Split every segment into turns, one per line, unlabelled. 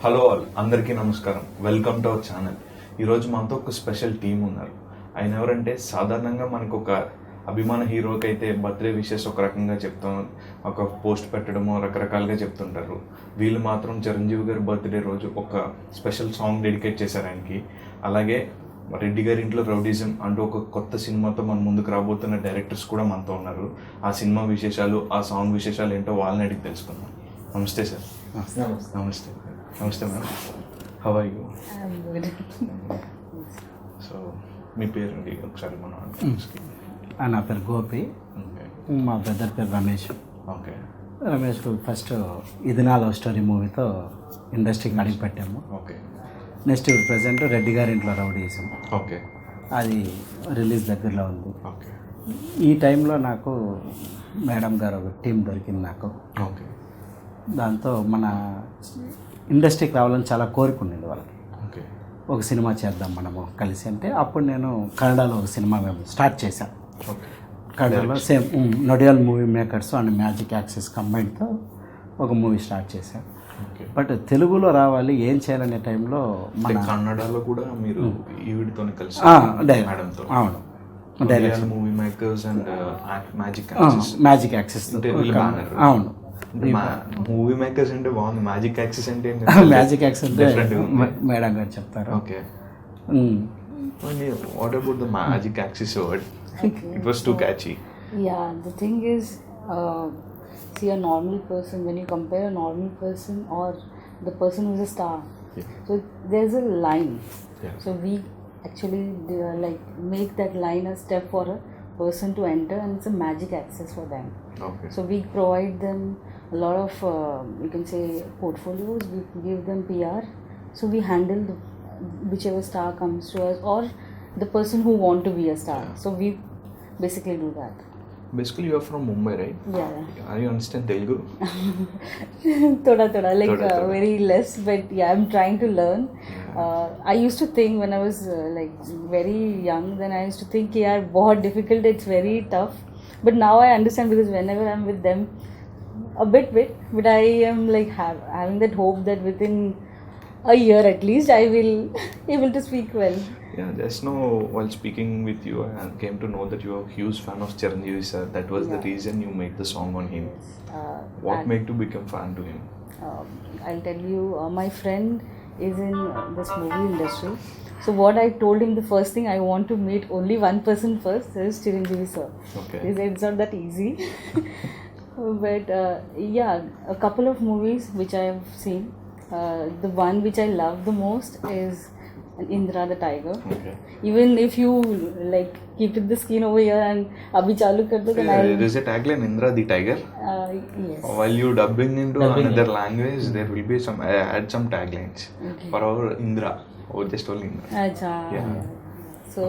Hello all, అందరికీ నమస్కారం. Welcome to our channel. ఈరోజు మనతో ఒక స్పెషల్ టీం ఉన్నారు. ఆయన ఎవరంటే, సాధారణంగా మనకు ఒక అభిమాన హీరోకి అయితే బర్త్డే విషెస్ ఒక రకంగా చెప్తాం, ఒక పోస్ట్ పెట్టడము రకరకాలుగా చెప్తుంటారు. వీళ్ళు మాత్రం చిరంజీవి గారి బర్త్డే రోజు ఒక స్పెషల్ సాంగ్ డెడికేట్ చేశారు ఆయనకి. అలాగే రెడ్డి గారి ఇంట్లో రౌడీజం అంటూ ఒక కొత్త సినిమాతో మన ముందుకు రాబోతున్న డైరెక్టర్స్ కూడా మనతో ఉన్నారు. ఆ సినిమా విశేషాలు, ఆ సాంగ్ విశేషాలు ఏంటో వాళ్ళని అడిగి తెలుసుకుందాం. నమస్తే సార్. నమస్తే. నమస్తే madam. How are you? So మీ పేరు అండి ఒకసారి మనం.
నా పేరు గోపి. మా బ్రదర్ పేరు రమేష్.
ఓకే.
రమేష్ ఫస్ట్ ఇది నా లవ్ స్టోరీ మూవీతో ఇండస్ట్రీకి అడిగి పెట్టాము.
ఓకే.
నెక్స్ట్ ఇప్పుడు ప్రజెంట్ రెడ్డి గారి ఇంట్లో రౌడీజం.
ఓకే.
అది రిలీజ్ దగ్గరలో ఉంది.
ఓకే.
ఈ టైంలో నాకు మేడం గారు ఒక టీం దొరికింది నాకు.
ఓకే.
దాంతో మన ఇండస్ట్రీకి రావాలని చాలా కోరిక ఉండేది వాళ్ళకి.
ఓకే.
ఒక సినిమా చేద్దాం మనము కలిసి అంటే, అప్పుడు నేను కన్నడలో ఒక సినిమా మేము స్టార్ట్ చేశాను.
ఓకే.
కన్నడలో సేమ్ నొడియల్ movie makers and Magic Access కంబైన్తో ఒక మూవీ స్టార్ట్ చేశాను. బట్ తెలుగులో రావాలి, ఏం చేయాలనే టైంలో మన
కన్నడలో కూడా మీరు ఈవిడితో కలిసి మేడంతో.
అవును,
direct movie makers and
Magic access. అవును,
మూవీ మేకర్స్ అంటే బాగుంది. మ్యాజిక్ యాక్సెస్ అంటే
మ్యాజిక్ యాక్సెస్ అంటే మేడం గారు చెప్తారు.
Okay. What about the magic access word? It was too catchy.
Yeah, the thing is, see, a normal person, when you compare a normal person or the person who's a star, so there's a line. So we actually make that line a step for a person to enter, and it's a magic access for them.
Okay.
So we provide them a lot of you can say portfolios, we give them PR, so we handle whichever star comes to us or the person who want to be a star. So we basically do that.
Basically you are from Mumbai, right?
Yeah.
Are you understand Telugu?
Thoda like
Thoda.
very less, but yeah, I'm trying to learn. I used to think when I was like very young, then I used to think yeah, बहुत difficult, it's very tough, but now I understand because whenever I'm with them a bit, but I am like having that hope that within a year at least I will able to speak well.
Yeah, just now while speaking with you, I came to know that you are a huge fan of Chiranjeevi sir. That was the reason you made the song on him. What made you become fan to him?
I'll tell you, my friend is in this movie industry. So what I told him, the first thing, I want to meet only one person first, that is Chiranjeevi sir.
Okay.
He said it's not that easy. But yeah, a couple of movies which I have seen. The one which I love the most is Indra the Tiger.
Okay.
Even if you like keep the screen over here and abhi chalu kar do, then
There is a tagline, Indra the Tiger.
Yes.
While you dubbing into another language, there will be some add some taglines for our Indra, or just only Indra.
Acha.
Yeah.
So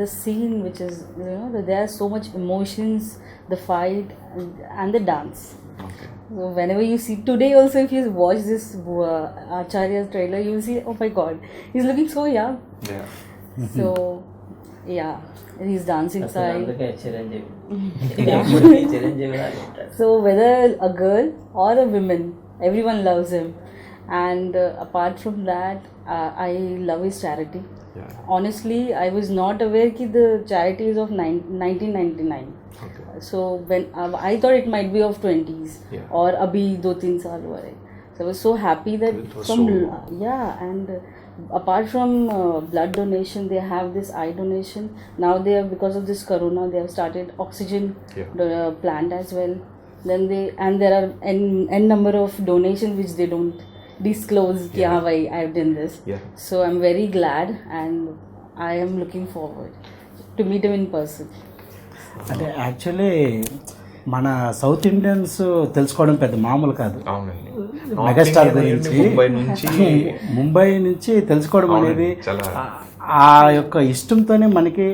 the scene which is, there are so much emotions, the fight and the dance.
Okay.
So whenever you see today also, if you watch this Acharya's trailer, you will see, oh my god, he's looking so young.
Yeah.
So yeah, he's dancing side. So whether a girl or a woman, everyone loves him. And apart from that, I love his charity.
Yeah.
Honestly, I was not aware that the charity is of 1999.
Okay.
So when I thought it might be of 20s, or abhi 2-3 saal hua hai. So I was so happy that
it was so...
and apart from blood donation, they have this eye donation. Now they have, because of this corona, they have started oxygen plant as well. Then there are n number of donations which they don't disclose. Yeah, bhai, I have done this.
Yeah.
So I'm very glad and I am looking forward to meet him in person.
అంటే actually మన south Indians తెలుసుకోవడం పెద్ద మామూలు కాదు.
అవునండి.
Megastar గురించి ముంబై నుంచి తెలుసుకోవడం అనేది ఆ యొక్క ఇష్టంతోనే మనకి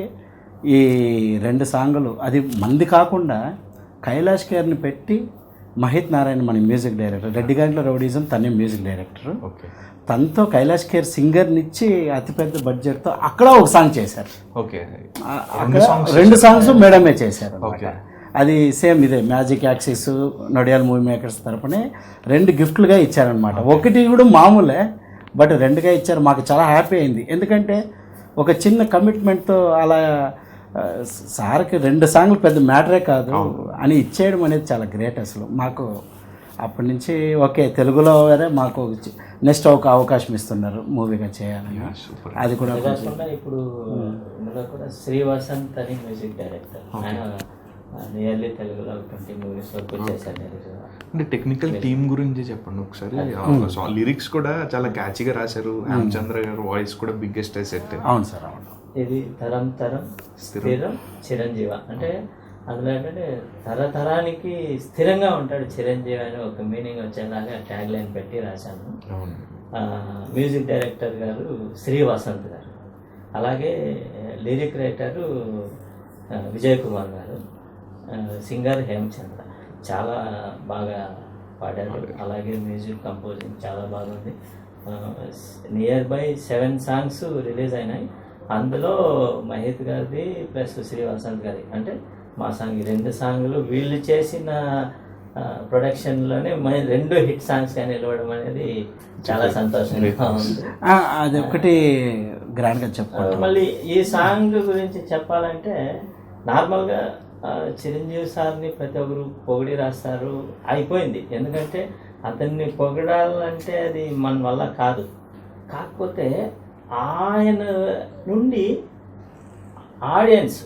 ఈ 2 సాంగులు, అది మంది కాకుండా కైలాష్ ఖేర్ని పెట్టి మహిత్ నారాయణ మన మ్యూజిక్ డైరెక్టర్, రెడ్డి గారిలో రౌడీజం తనే మ్యూజిక్ డైరెక్టర్.
ఓకే.
తనతో కైలాష్ ఖేర్ సింగర్నిచ్చి అతిపెద్ద బడ్జెట్తో అక్కడ ఒక సాంగ్ చేశారు.
ఓకే.
అక్కడ 2 సాంగ్స్ మేడమే చేశారు. అది సేమ్ ఇదే మ్యాజిక్ యాక్సిస్ నడియాల్ మూవీ మేకర్స్ తరపునే 2 గిఫ్ట్లుగా ఇచ్చారనమాట. ఒకటి కూడా మామూలే, బట్ 2గా ఇచ్చారు. మాకు చాలా హ్యాపీ అయింది, ఎందుకంటే ఒక చిన్న కమిట్మెంట్తో అలా సార్కి 2 సాంగ్లు పెద్ద మ్యాటరే కాదు అని ఇచ్చేయడం అనేది చాలా గ్రేట్. అసలు మాకు అప్పటి నుంచి ఓకే తెలుగులో మాకు నెక్స్ట్ ఒక అవకాశం ఇస్తున్నారు మూవీగా చేయాలని. అది కూడా
కాకుండా ఇప్పుడు ఇందులో కూడా శ్రీ వసంత్ అని మ్యూజిక్ డైరెక్టర్, ఆయన నియర్లీ తెలుగులో 20 మూవీస్ వరకు చేశారు.
అంటే టెక్నికల్ టీమ్ గురించి చెప్పండి ఒకసారి. లిరిక్స్ కూడా చాలా క్యాచీగా రాశారు. హేమచంద్ర గారు వాయిస్ కూడా బిగ్గెస్ట్ సెట్.
అవును సార్, అవును.
ఇది తరం తరం స్థిరం చిరంజీవ, అంటే అందులో ఏంటంటే తరతరానికి స్థిరంగా ఉంటాడు చిరంజీవి అని ఒక మీనింగ్ వచ్చేలాగా ట్యాగ్ లైన్ పెట్టి రాశాను. మ్యూజిక్ డైరెక్టర్ గారు శ్రీ వసంత్ గారు, అలాగే లిరిక్ రైటరు విజయ్ కుమార్ గారు, సింగర్ హేమచంద్ర. చాలా బాగా పాడారు. అలాగే మ్యూజిక్ కంపోజింగ్ చాలా బాగుంది. నియర్ బై 7 సాంగ్స్ రిలీజ్ అయినాయి. అందులో మహేత్ గారిది ప్లస్ శ్రీ వసంత్ గారి, అంటే మా సాంగ్ 2 సాంగ్లు వీళ్ళు చేసిన ప్రొడక్షన్లోనే 2 హిట్ సాంగ్స్గా నిలవడం అనేది చాలా సంతోషంగా ఉంది.
అది ఒకటి గ్రాండ్గా చెప్పాలి.
మళ్ళీ ఈ సాంగ్ గురించి చెప్పాలంటే నార్మల్గా చిరంజీవి సార్ని ప్రతి ఒక్కరు పొగిడి రాస్తారు, అయిపోయింది. ఎందుకంటే అతన్ని పొగడాలంటే అది మన వల్ల కాదు. కాకపోతే ఆయన నుండి ఆడియన్స్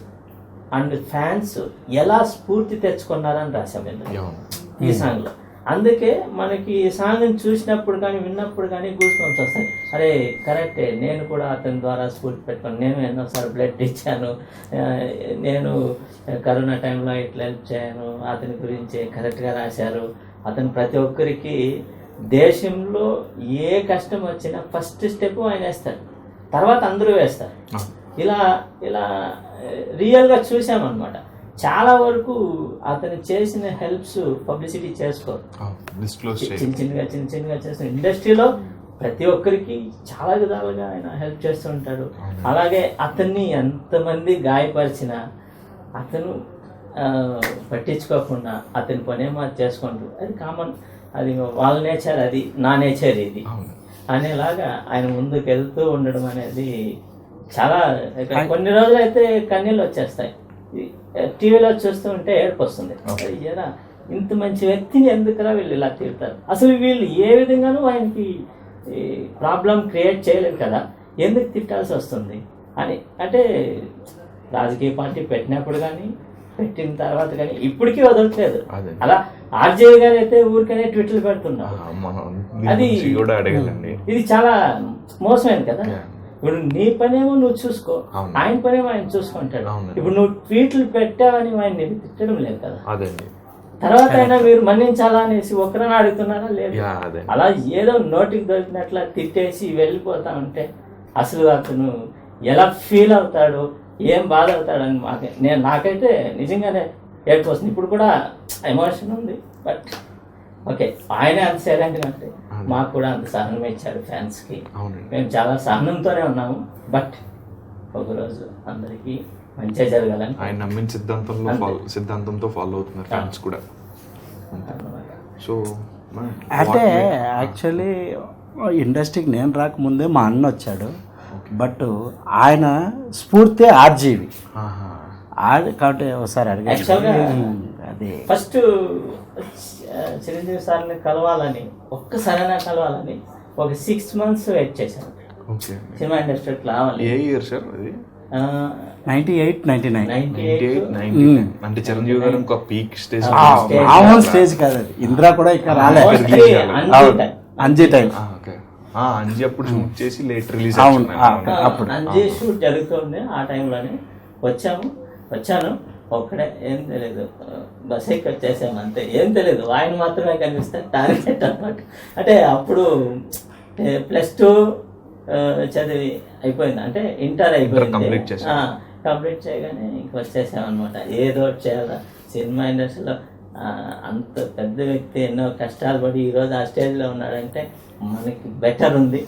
అండ్ ఫ్యాన్స్ ఎలా స్ఫూర్తి తెచ్చుకున్నారని రాశాము ఈ సాంగ్లో. అందుకే మనకి ఈ సాంగ్ని చూసినప్పుడు కానీ విన్నప్పుడు కానీ గూస్బంప్స్ వస్తాయి. అరే కరెక్టే, నేను కూడా అతని ద్వారా స్ఫూర్తి పెట్టుకుని నేను ఎన్నోసార్లు బ్లడ్ ఇచ్చాను, నేను కరోనా టైంలో ఇట్లా హెల్ప్ చేయను, అతని గురించి కరెక్ట్గా రాశారు. అతను ప్రతి ఒక్కరికి దేశంలో ఏ కష్టం వచ్చినా ఫస్ట్ స్టెప్ ఆయన వేస్తాడు, తర్వాత అందరూ వేస్తారు. ఇలా ఇలా రియల్గా చూసామన్నమాట. చాలా వరకు అతను చేసిన హెల్ప్స్ పబ్లిసిటీ చేసుకోరు, చిన్న చిన్నగా చేస్తారు. ఇండస్ట్రీలో ప్రతి ఒక్కరికి చాలా విధాలుగా ఆయన హెల్ప్ చేస్తూ ఉంటాడు. అలాగే అతన్ని ఎంతమంది గాయపరిచినా అతను పట్టించుకోకుండా అతని పనేమో చేసుకుంటారు. అది కామన్, అది వాళ్ళ నేచర్, అది నా నేచర్ ఇది అనేలాగా ఆయన ముందుకు వెళ్తూ ఉండడం అనేది చాలా. కొన్ని రోజులు అయితే కన్నీళ్ళు వచ్చేస్తాయి, టీవీలో చూస్తూ ఉంటే ఏడుపు వస్తుంది. ఏరా ఇంత మంచి వ్యక్తిని ఎందుకురా వీళ్ళు ఇలా తిడతారు, అసలు వీళ్ళు ఏ విధంగానూ ఆయనకి ప్రాబ్లం క్రియేట్ చేయలేదు కదా, ఎందుకు తిట్టాల్సి వస్తుంది అని. అంటే రాజకీయ పార్టీ పెట్టినప్పుడు కానీ పెట్టిన తర్వాత కానీ ఇప్పటికీ వదలట్లేదు. అలా ఆర్జే గారు అయితే ఊరికనే ట్విట్టర్లు పెడుతున్నారు. అది ఇది చాలా మోసమైంది కదా. ఇప్పుడు నీ పనేమో నువ్వు చూసుకో, ఆయన పనేమో ఆయన చూసుకుంటాడు. ఇప్పుడు నువ్వు ట్వీట్లు పెట్టావని ఆయన తిట్టడం లేదు కదా. తర్వాత అయినా మీరు మన్నించాలా అనేసి ఒకరిని అడుగుతున్నారా? లేదు. అలా ఏదో నోటికి దొరికినట్లా తిట్టేసి వెళ్ళిపోతా ఉంటే అసలు అతను ఎలా ఫీల్ అవుతాడు, ఏం బాధ అవుతాడని నాకైతే నిజంగానే ఏడుపు వస్తుంది. ఇప్పుడు కూడా ఎమోషన్ ఉంది. బట్ ఓకే, ఆయనే అంత సైలెంట్గా అంటే మాకు కూడా అంత సహనం ఇచ్చాడు ఫ్యాన్స్కి. మేము చాలా సహనంతోనే ఉన్నాము. బట్ ఒకరోజు అందరికీ మంచిగా జరగాలని
ఆయన నమ్మిన సిద్ధాంతంతో ఫాలో అవుతున్నారు ఫ్యాన్స్ కూడా. సో
అంటే యాక్చువల్లీ ఇండస్ట్రీకి నేను రాకముందే మా అన్న వచ్చాడు. బట్ ఆయన స్ఫూర్తి ఆర్జీవి కాబట్టి ఒకసారి అడిగాడు.
అది ఫస్ట్ చిరంజీవి సార్ని కలవాలని, ఒక్కసారైనా కలవాలని ఒక 6 months వెయిట్ చేశాను. సినిమా ఇండస్ట్రీకి రావాలి.
ఏ ఇయర్ సార్ అది?
98, 99.
అంటే చిరంజీవి గారు ఇంకో పీక్ స్టేజ్
స్టేజ్ కాదు అది. ఇంద్రా కూడా ఇక్కడ రాలేదు, అంజీ టైం.
అంజీ అప్పుడు షూట్ చేసి లేట్ రిలీజ్.
అప్పుడు
అంజీ షూట్ జరుగుతుంది. ఆ టైంలోనే వచ్చాను. ఒక్కడే, ఏం తెలియదు, బస్ ఎక్కి వచ్చేసాము అంతే, ఏం తెలియదు. ఆయన మాత్రమే కనిపిస్తే టార్గెట్ అన్నమాట. అంటే అప్పుడు +2 చదివి అయిపోయింది, అంటే ఇంటర్ అయిపోయింది. కంప్లీట్ చేయగానే ఇంక వచ్చేసామన్నమాట. ఏదో చేయాలా సినిమా ఇండస్ట్రీలో. అంత పెద్ద వ్యక్తి ఎన్నో కష్టాలు పడి ఈరోజు ఆ స్టేజ్లో ఉన్నాడంటే మనకి బెటర్ ఉంది.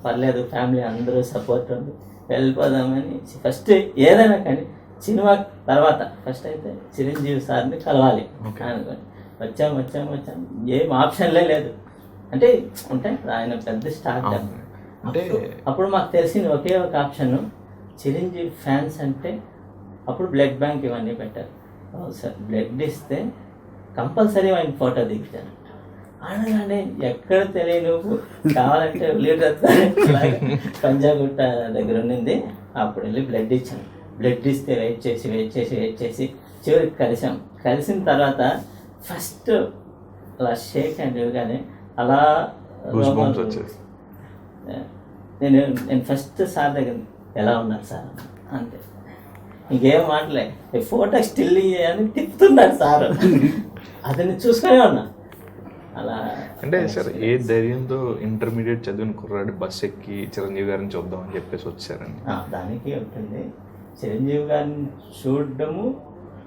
పర్లేదు, ఫ్యామిలీ అందరూ సపోర్ట్ ఉంది, వెళ్ళిపోదామని ఫస్ట్ ఏదైనా కానీ సినిమా తర్వాత ఫస్ట్ అయితే చిరంజీవి సార్ని కలవాలి అనుకోండి. వచ్చాం ఏం ఆప్షన్లే లేదు. అంటే ఆయన పెద్ద స్టార్.
అంటే
అప్పుడు మాకు తెలిసింది ఒకే ఒక ఆప్షన్, చిరంజీవి ఫ్యాన్స్ అంటే అప్పుడు బ్లడ్ బ్యాంక్ ఇవన్నీ పెట్టారు. సార్ బ్లడ్ ఇస్తే కంపల్సరీ ఆయన ఫోటో దిగుతాను అనగానే ఎక్కడ తెలియదు, కావాలంటే లీటర్ పంజాగుట్ట దగ్గర ఉండింది. అప్పుడు వెళ్ళి బ్లడ్ ఇచ్చాను. బ్లడ్ ఇస్తే వెయిట్ చేసి చివరికి కలిసిన తర్వాత ఫస్ట్ అలా షేక్ అండ్ ఇవ్వగానే అలా నేను ఫస్ట్ సార్ దగ్గర ఎలా ఉన్నారు సార్ అంతే, ఇంకేం మాటలే. ఫోటో స్టిల్ అని తిప్పుతున్నాడు సార్, అతన్ని చూసుకునే ఉన్నా. అలా
అంటే సార్ ఏ ధైర్యంతో ఇంటర్మీడియట్ చదివిన కుర్రాడు బస్ ఎక్కి చిరంజీవి గారిని చూద్దామని చెప్పేసి వచ్చారండి?
దానికి ఉంటుంది చిరంజీవి గారిని చూడడము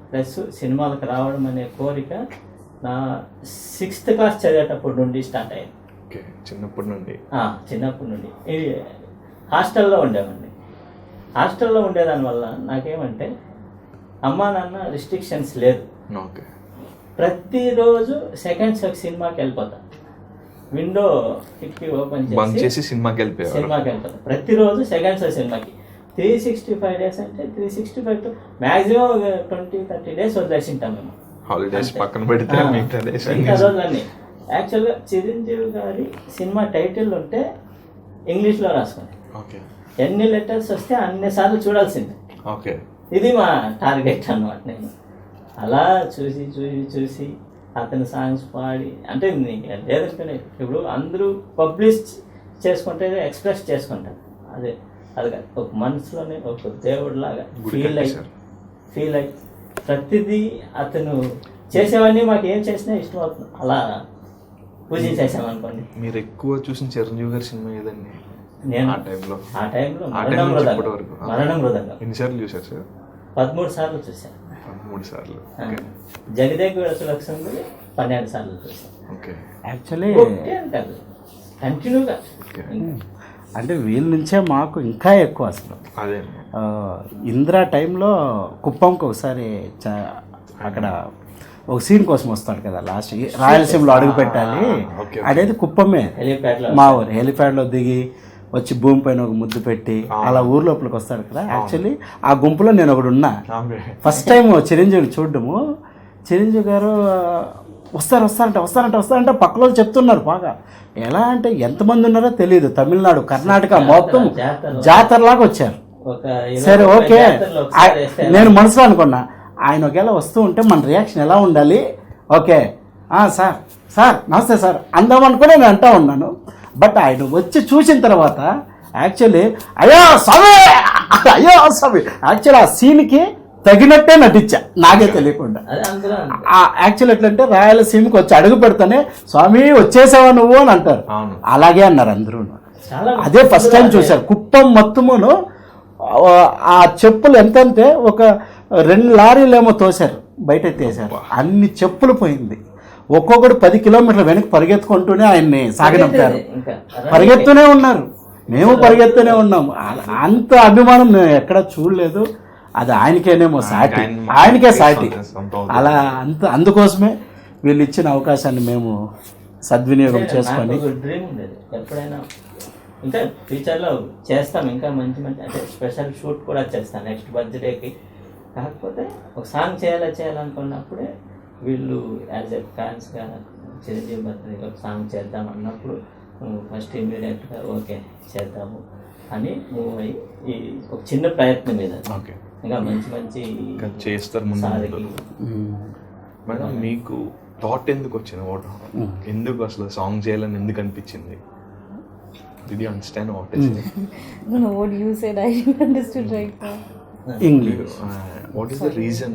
ప్లస్ సినిమాలకు రావడం అనే కోరిక నా 6th క్లాస్ చదివేటప్పటి నుండి స్టార్ట్ అయ్యింది.
ఓకే, చిన్నప్పటి నుండి ఇది హాస్టల్లో ఉండేవాడిని. హాస్టల్లో ఉండేదానివల్ల నాకేమంటే అమ్మా నాన్న రిస్ట్రిక్షన్స్ లేదు. ఓకే,
ప్రతిరోజు సెకండ్ షో సినిమాకి వెళ్ళిపోతా. విండో కిటికీ ఓపెన్ చేసి
సినిమాకి వెళ్ళిపోతా.
ప్రతిరోజు సెకండ్ షో సినిమాకి 365 డేస్ అంటే 365 టు మ్యాక్సిమం 20-30 డేస్ వదిలేసింటాం మేము.
హాలిడేస్ పక్కన పెడితే
మిగతా రోజులన్నీ. యాక్చువల్గా చిరంజీవి గారి సినిమా టైటిల్ ఉంటే ఇంగ్లీష్లో రాసుకోండి. ఎన్ని లెటర్స్ వస్తే అన్ని సార్లు చూడాల్సిందే. ఇది మా టార్గెట్ అన్నమాట. నేను అలా చూసి అతని సాంగ్స్ పాడి, అంటే లేదనుకునే ఇప్పుడు అందరూ పబ్లిష్ చేసుకుంటే ఎక్స్ప్రెస్ చేసుకుంటారు. అది కాదు, ఒక మనసులోనే ఒక దేవుడిలాగా ఫీల్ అయ్యి ప్రతిదీ అతను చేసేవన్నీ మాకు ఏం చేసినా ఇష్టం అవుతుంది. అలా పూజించేసామనుకోండి.
మీరు ఎక్కువ చూసిన చిరంజీవి గారి సినిమా ఏదండి?
నేను ఆ టైంలో మరణం మృదంగం
ఎన్నిసార్లు చూసారు సార్?
13 సార్లు చూశాను.
13 సార్లు.
జగదేక సులక్షణ 12 సార్లు చూశాను.
యాక్చువల్లీ
కంటిన్యూగా.
అంటే వీళ్ళ నుంచే మాకు ఇంకా ఎక్కువ అసలు.
అదే
ఇందిరా టైంలో కుప్పంకి ఒకసారి అక్కడ ఒక సీన్ కోసం వస్తాడు కదా, లాస్ట్ రాయలసీమలో అడుగు పెట్టాలి అనేది కుప్పమే. మా ఊరు హెలిప్యాడ్లో దిగి వచ్చి భూమి పైన ఒక ముద్దు పెట్టి అలా ఊరు లోపలికి వస్తాడు కదా. యాక్చువల్లీ ఆ గుంపులో నేను ఒకడు ఉన్నా. ఫస్ట్ టైం చిరంజీవి చూడడము. చిరంజీవి గారు వస్తారంటే పక్కలో చెప్తున్నారు బాగా. ఎలా అంటే ఎంతమంది ఉన్నారో తెలియదు. తమిళనాడు, కర్ణాటక మొత్తం జాతరలాగా వచ్చారు. సరే ఓకే, నేను మనసులో అనుకున్నా ఆయన ఒకవేళ వస్తూ ఉంటే మన రియాక్షన్ ఎలా ఉండాలి. ఓకే సార్ నమస్తే సార్ అందాం అనుకుని నేను అంటా ఉన్నాను. బట్ ఆయన వచ్చి చూసిన తర్వాత యాక్చువల్లీ అయ్యో స్వామి యాక్చువల్లీ ఆ సీన్కి తగినట్టే నటించా నాకే తెలియకుండా. యాక్చువల్ ఎట్లంటే రాయలసీమకి వచ్చి అడుగు పెడతానే స్వామి వచ్చేసావా నువ్వు అని అంటారు. అలాగే అన్నారు అందరూ. అదే ఫస్ట్ టైం చూశారు. కుప్పం మొత్తమును ఆ చెప్పులు ఎంతంటే ఒక 2 లారీలు ఏమో తోశారు, బయట ఎత్తేసారు. అన్ని చెప్పులు పోయింది. ఒక్కొక్కడు 10 కిలోమీటర్ల వెనక్కి పరిగెత్తుకుంటూనే ఆయన్ని సాగనంపారు. పరిగెత్తూనే ఉన్నారు, మేము పరిగెత్తూనే ఉన్నాము. అంత అభిమానం నేను ఎక్కడా చూడలేదు. అది ఆయనకేనేమో సాటి, ఆయనకే సాటి. అలా అందుకోసమే వీళ్ళు ఇచ్చిన అవకాశాన్ని మేము సద్వినియోగం చేసుకొని
డ్రీమ్ ఉండేది ఎప్పుడైనా ఇంకా ఫ్యూచర్లో చేస్తాం. ఇంకా మంచి అంటే స్పెషల్ షూట్ కూడా చేస్తాను నెక్స్ట్ బర్త్డేకి. కాకపోతే ఒక సాంగ్ చేయాలనుకున్నప్పుడే వీళ్ళు యాజ్ ఎ ఫ్యాన్స్గా చిరంజీవి బర్త్డేకి ఒక సాంగ్ చేద్దాం అన్నప్పుడు ఫస్ట్ ఇమీడియట్గా ఓకే చేద్దాము అని మూవ్ అయ్యి ఈ ఒక చిన్న ప్రయత్నం మీద ఇంకా మంచి
చేస్తారు. మేడం మీకు థాట్ ఎందుకు వచ్చింది? ఎందుకు అసలు సాంగ్ చేయాలని ఎందుకు అనిపించింది? Did you understand what I said?
No, what you said I didn't understood right now.
English.
What is the reason?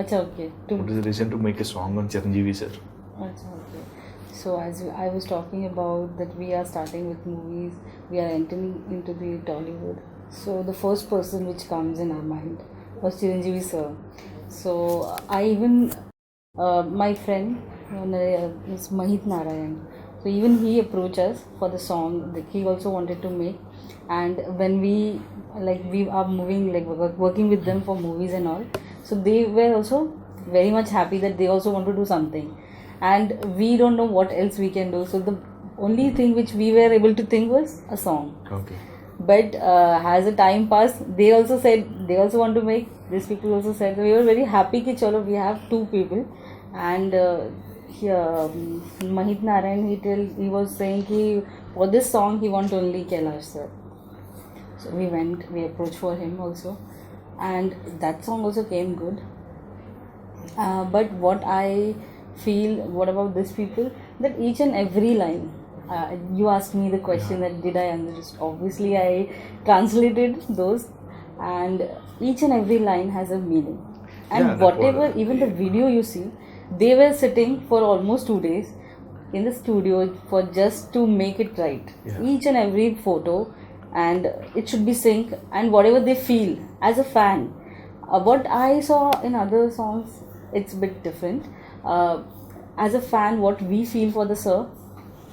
Acha, okay.
What is the reason to make a song on Chiranjeevi sir?
Acha, okay. So as I was talking about that we are starting with movies, we are entering into the Tollywood. So the first person which comes in our mind was Chiranjeevi sir. So I even my friend is Mahit Narayan. So even he approached us for the song that he also wanted to make, and when we are moving working with them for movies and all, So they were also very much happy that they also want to do something, and we don't know what else we can do. So the only thing which we were able to think was a song.
Okay.
But as the time passed, they also said they also want to make. These people also said, we were very happy कि चलो we have 2 people, and Mahit Narayan he was saying कि for this song he want only Kailash sir. So we approached for him also, and that song also came good. But what I feel, what about these people, that each and every line, you asked me the question that did I understand. Obviously I translated those, and each and every line has a meaning. And whatever, even the video you see, they were sitting for almost 2 days in the studio for just to make it right. Each and every photo, and it should be synced, and whatever they feel as a fan. What I saw in other songs, it's a bit different. As a fan, what we feel for the sir,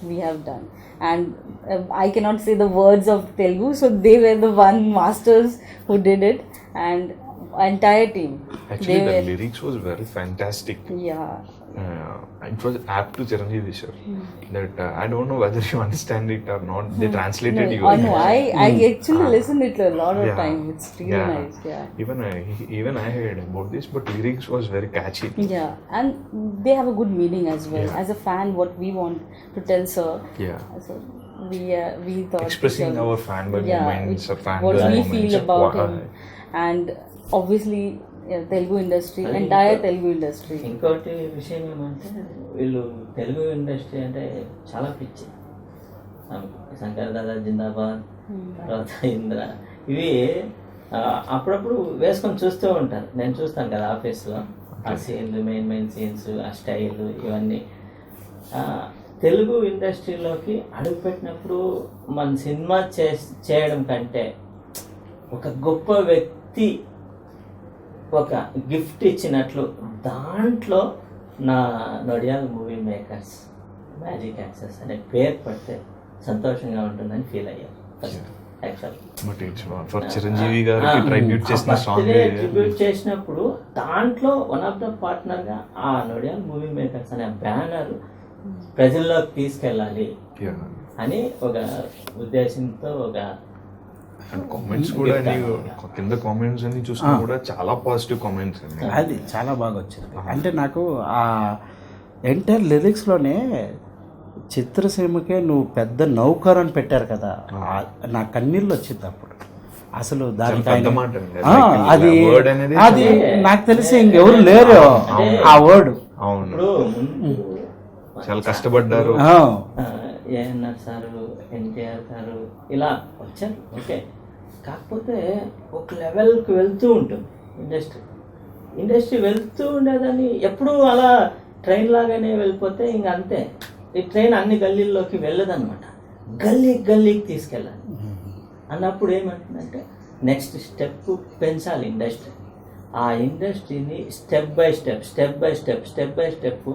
we have done. And I cannot say the words of Telugu, so they were the one masters who did it, and entire team.
Actually, the lyrics was very fantastic.
Yeah.
It was apt to Chiranjeevi sir. That I don't know whether you understand it or not. They translated you.
No, I actually listened it a lot of time. It's really nice. Yeah.
Even I heard about this, but lyrics was very catchy.
Yeah, and they have a good meaning as well. As a fan, what we want to tell sir.
Yeah.
So we thought
Expressing our fanboy moments, fangirl
what we
moments.
feel about him, and obviously Telugu industry, entire Telugu industry.
ఇంకోటి విషయం ఏమంటే వీళ్ళు Telugu industry అంటే చాలా పిచ్చి. శంకర్ దాదా జిందాబాద్, తర్వాత ఇంద్ర, ఇవి అప్పుడప్పుడు వేసుకొని చూస్తూ ఉంటారు. నేను చూస్తాను కదా ఆఫీస్లో ఆ సీన్లు, మెయిన్ సీన్స్, ఆ స్టైల్, ఇవన్నీ తెలుగు ఇండస్ట్రీలోకి అడుగుపెట్టినప్పుడు మన సినిమా చేయడం కంటే ఒక గొప్ప వ్యక్తి ఒక గిఫ్ట్ ఇచ్చినట్లు దాంట్లో నా నొడియాల్ మూవీ మేకర్స్ మ్యాజిక్ యాక్సెస్ అనే పేరు పడితే సంతోషంగా ఉంటుందని ఫీల్ అయ్యాను
చిరంజీవి గారికి ట్రిబ్యూట్ చేసిన సాంగ్
ట్రిబ్యూట్ చేసినప్పుడు దాంట్లో వన్ ఆఫ్ ద పార్ట్నర్గా ఆ నొడియాల్ మూవీ మేకర్స్ అనే బ్యానర్ ప్రజల్లోకి తీసుకెళ్ళాలి అని ఒక ఉద్దేశంతో ఒక
కామెంట్స్ కూడా కింద కామెంట్స్ అన్ని చూసినా కూడా చాలా పాజిటివ్ కామెంట్స్ అండి.
అది చాలా బాగా వచ్చింది. అంటే నాకు ఆ ఎంటైర్ లిరిక్స్లోనే చిత్రసీమకే నువ్వు పెద్ద నౌకర్ అని పెట్టారు కదా, నా కన్నీళ్ళు వచ్చింది అప్పుడు. అసలు దానికి అది నాకు తెలిసి ఇంకెవరు లేరు ఆ వర్డ్.
అవును, చాలా కష్టపడ్డారు.
ఏఎన్ఆర్ సారు, ఎన్టీఆర్ గారు ఇలా వచ్చారు. ఓకే, కాకపోతే ఒక లెవెల్కి వెళ్తూ ఉంటుంది ఇండస్ట్రీ వెళ్తూ ఉండేదని ఎప్పుడూ అలా ట్రైన్ లాగానే వెళ్ళిపోతే ఇంక అంతే. ఈ ట్రైన్ అన్ని గల్లీల్లోకి వెళ్ళదన్నమాట, గల్లీకి తీసుకెళ్ళాలి అన్నప్పుడు ఏమంటుందంటే నెక్స్ట్ స్టెప్ పెంచాలి ఇండస్ట్రీ. ఆ ఇండస్ట్రీని step by step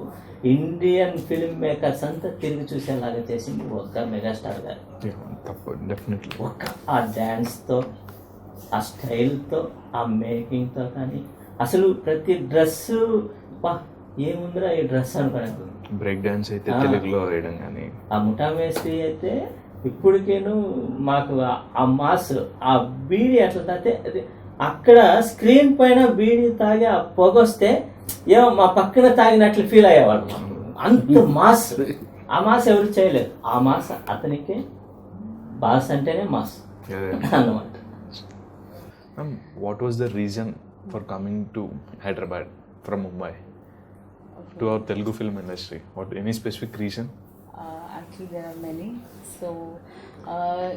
Indian film makers అంతా తిరిగి చూసేలాగా చేసింది ఒక్క మెగాస్టార్ గారు. ఒక్క ఆ డ్యాన్స్తో, ఆ స్టైల్తో, ఆ మేకింగ్తో, కానీ అసలు ప్రతి డ్రెస్సు ఏముందిరా ఈ డ్రెస్ అనుకున్నాను.
బ్రేక్ డాన్స్ అయితే తెలుగులో వేయడం కానీ,
ఆ ముఠా మేస్త్రి అయితే ఇప్పటికేను మాకు ఆ మాస్, ఆ బీడీ అట్లా తాగితే అది అక్కడ స్క్రీన్ పైన బీడీ తాగి ఆ పొగొస్తే ఏమో మా పక్కన తాగినట్లు ఫీల్ అయ్యేవాడు. అంత మాస్, ఆ మాస్ ఎవరు చేయలేదు. ఆ మాస్ అతనికి బాస్ అంటేనే మాస్ అన్నమాట.
What was the reason for coming to Hyderabad from Mumbai to our Telugu film industry? What, any specific reason?
Actually, there are many. So,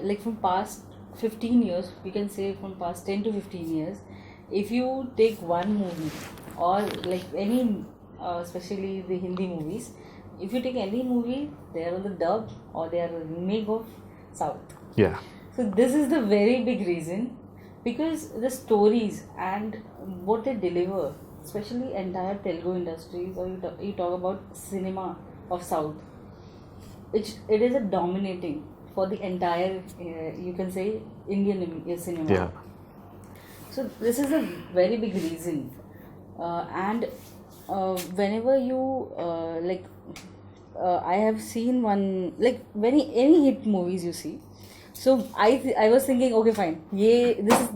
like from past 15 years, we can say from past 10 to 15 years, if you take one movie or like any, especially the Hindi movies, if you take any movie, they are on the dub or they are a remake of South.
Yeah.
So this is the very big reason, because the stories and what they deliver, especially entire Telugu industries, or you talk about cinema of South, it is a dominating for the entire, you can say, Indian cinema.
Yeah.
So this is a very big reason And whenever you I have seen one, like any hit movies you see. So I was thinking, okay, fine,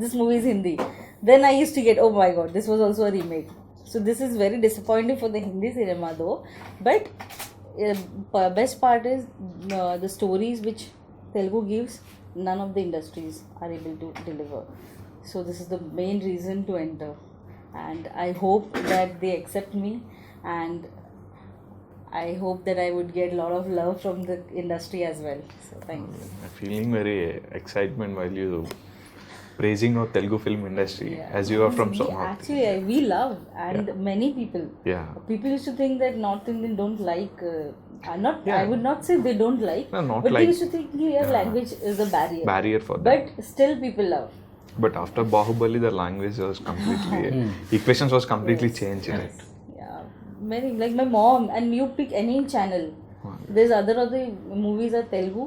this movie is Hindi. Then I used to get, oh my god, this was also a remake. So this is very disappointing for the Hindi cinema though. But best part is the stories which Telugu gives, none of the industries are able to deliver. So this is the main reason to enter, and I hope that they accept me, and I hope that I would get a lot of love from the industry as well. So thank you.
I'm feeling very excitement while you praising our Telugu film industry, as you are from South.
Actually, we love, and many people.
Yeah.
People used to think that North Indian don't like. I would not say they don't like,
No, not
but
like.
they used to think your language is a barrier.
Barrier for them.
But still, people love.
But after Bahubali, the language was completely, equations was completely changed, right?
Yeah, many, like my mom, and you pick any channel. There's other movies are Telugu,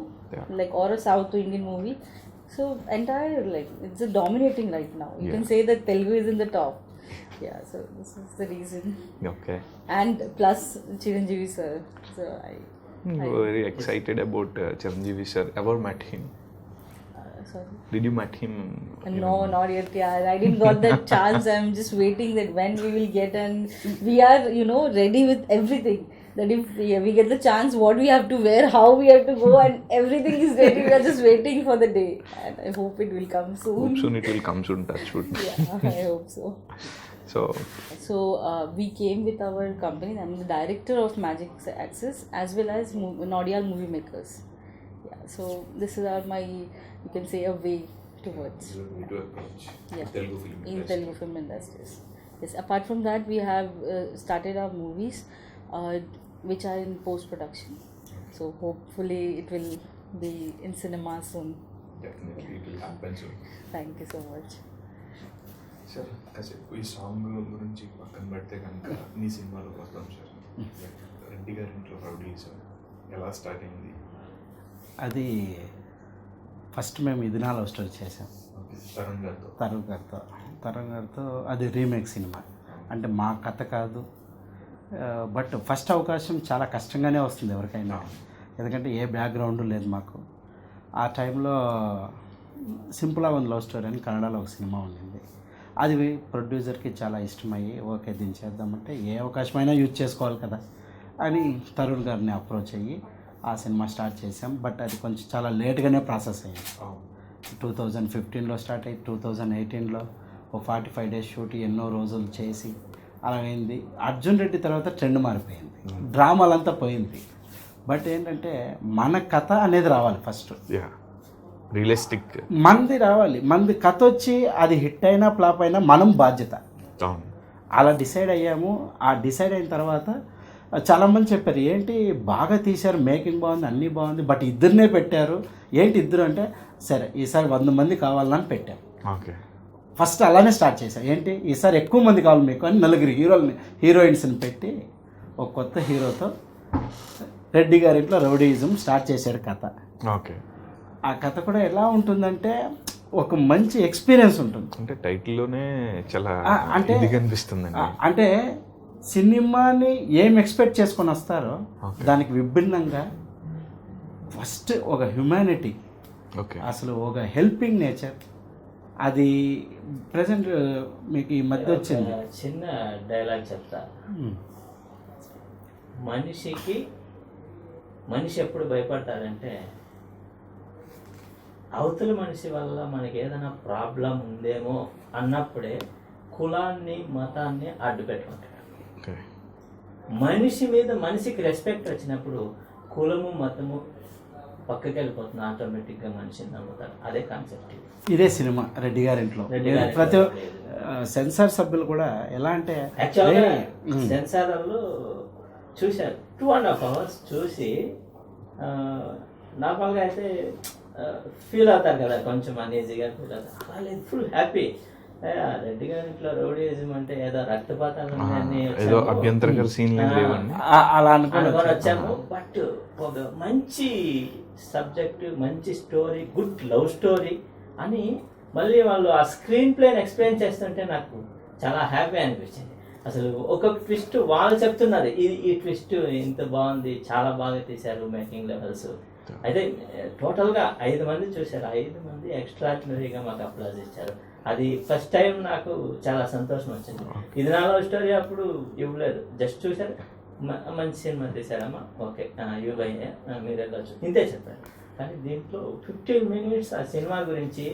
like, or a South Indian movie. So entire, like, it's a dominating right now. You can say that Telugu is in the top. Yeah, so this is the reason.
Okay.
And plus Chiranjeevi sir. So
I'm very excited about Chiranjeevi sir. Ever met him?
sorry.
Did you met him?
No, not yet. Yeah, I didn't got that chance. I'm just waiting that when we will get, and we are, ready with everything. That if we get the chance, what we have to wear, how we have to go, and everything is ready. We are just waiting for the day, and I hope it will come soon.
Hope soon it will come soon, touch wood.
Yeah, I hope so.
So
We came with our company. I'm the director of Magic Access as well as Nodiyal Movie Makers. Yeah, so this is my, you can say, a way towards
Telugu film
in Telugu film industries. Yes, apart from that, we have started our movies which are in post-production. So hopefully it will be in cinema soon.
Definitely it will happen soon.
Thank you so much.
Sir కాసేపు ఈ song గురించి పక్కన పెడితే కనుక నీ సినిమాలోకి వస్తాం sir. Reddy గారి ఇంట్లో రౌడీ సార్ ఎలా స్టార్ట్ అయింది?
అది ఫస్ట్ మేము ఇదినా లవ్ స్టోరీ చేసాం తరుణ్ గారితో అది రీమేక్ సినిమా. అంటే మా కథ కాదు, బట్ ఫస్ట్ అవకాశం చాలా కష్టంగానే వస్తుంది ఎవరికైనా, ఎందుకంటే ఏ బ్యాక్గ్రౌండ్ లేదు మాకు. ఆ టైంలో సింపుల్గా ఉంది లవ్ స్టోరీ అని కన్నడలో ఒక సినిమా ఉండింది. అది ప్రొడ్యూసర్కి చాలా ఇష్టమయ్యి ఓకే దించేద్దామంటే ఏ అవకాశమైనా యూజ్ చేసుకోవాలి కదా అని తరుణ్ గారిని అప్రోచ్ అయ్యి ఆ సినిమా స్టార్ట్ చేసాం. బట్ అది కొంచెం చాలా లేట్గానే ప్రాసెస్ అయ్యింది. 2015లో స్టార్ట్ అయ్యి 2018లో ఒక 45 days షూట్ ఎన్నో రోజులు చేసి అలాగైంది. అర్జున్ రెడ్డి తర్వాత ట్రెండ్ మారిపోయింది, డ్రామాలంతా పోయింది. బట్ ఏంటంటే మన కథ అనేది రావాలి ఫస్ట్,
రియలిస్టిక్
మంది రావాలి. మంది కథ వచ్చి అది హిట్ అయినా ఫ్లాప్ అయినా మనం బాధ్యత. అలా డిసైడ్ అయ్యాము. ఆ డిసైడ్ అయిన తర్వాత చాలామంది చెప్పారు ఏంటి బాగా తీశారు, మేకింగ్ బాగుంది, అన్నీ బాగుంది, బట్ ఇద్దరినే పెట్టారు ఏంటి ఇద్దరు అంటే, సరే ఈసారి 100 మంది కావాలని పెట్టాం.
ఓకే,
ఫస్ట్ అలానే స్టార్ట్ చేశాం. ఏంటి ఈసారి ఎక్కువ మంది కావాలి మీకు అని 4 హీరోయిన్స్ని పెట్టి ఒక కొత్త హీరోతో రెడ్డి గారి ఇంట్లో రౌడీయిజం స్టార్ట్ చేశాడు కథ.
ఓకే,
ఆ కథ కూడా ఎలా ఉంటుందంటే ఒక మంచి ఎక్స్పీరియన్స్ ఉంటుంది.
అంటే టైటిల్లోనే చాలా
అంటే
అనిపిస్తుంది.
అంటే సినిమాని ఏం ఎక్స్పెక్ట్ చేసుకొని వస్తారో దానికి విభిన్నంగా ఫస్ట్ ఒక హ్యుమానిటీ, అసలు ఒక హెల్పింగ్ నేచర్, అది ప్రజెంట్ మీకు ఈ మధ్య వచ్చింది.
చిన్న డైలాగ్ చెప్తా. మనిషి ఎప్పుడు భయపడతాడంటే అవతల మనిషి వల్ల మనకి ఏదైనా ప్రాబ్లం ఉందేమో అన్నప్పుడే కులాన్ని మతాన్ని అడ్డు పెట్టుకుంటాడు. మనిషికి రెస్పెక్ట్ వచ్చినప్పుడు కులము మతము పక్కకి వెళ్ళిపోతుంది, ఆటోమేటిక్గా మనిషిని నమ్ముతాడు. అదే కాన్సెప్ట్.
ఇదే సినిమా రెడ్డి గారి ఇంట్లో. ప్రతి సెన్సార్ సభ్యులు కూడా ఎలా అంటే
యాక్చువల్గా సెన్సార్ వాళ్ళు చూశారు 2.5 hours చూసి నార్మల్గా అయితే ఫీల్ అవుతారు కదా, కొంచెం అనీజీగా ఫీల్ అవుతారు. అలా లేదు, ఫుల్ హ్యాపీ. రెడ్డి గారి ఇంట్లో రౌడీయిజం అంటే ఏదో రక్తపాతాలు
అలా అనుకొని
వచ్చాము. బట్ ఒక మంచి సబ్జెక్ట్, మంచి స్టోరీ, గుడ్ లవ్ స్టోరీ అని మళ్ళీ వాళ్ళు ఆ స్క్రీన్ ప్లేని ఎక్స్ప్లెయిన్ చేస్తుంటే నాకు చాలా హ్యాపీ అనిపించింది. అసలు ఒక ట్విస్ట్ వాళ్ళు చెప్తున్నారు, ఈ ట్విస్ట్ ఇంత బాగుంది, చాలా బాగా తీశారు మేకింగ్ లెవెల్స్. అయితే టోటల్గా 5 మంది చూశారు, 5 మంది ఎక్స్ట్రాడినరీగా మాకు అప్లాజ్ ఇచ్చారు. అది ఫస్ట్ టైం నాకు చాలా సంతోషం వచ్చింది. ఇది నా లవ్ స్టోరీ అప్పుడు ఇవ్వలేదు, జస్ట్ చూశారు, మంచి సినిమా తీశారమ్మా, ఓకే యూబయ్యే మీరు వెళ్ళొచ్చు, ఇంతే చెప్పారు. కానీ దీంట్లో 15 minutes ఆ సినిమా గురించి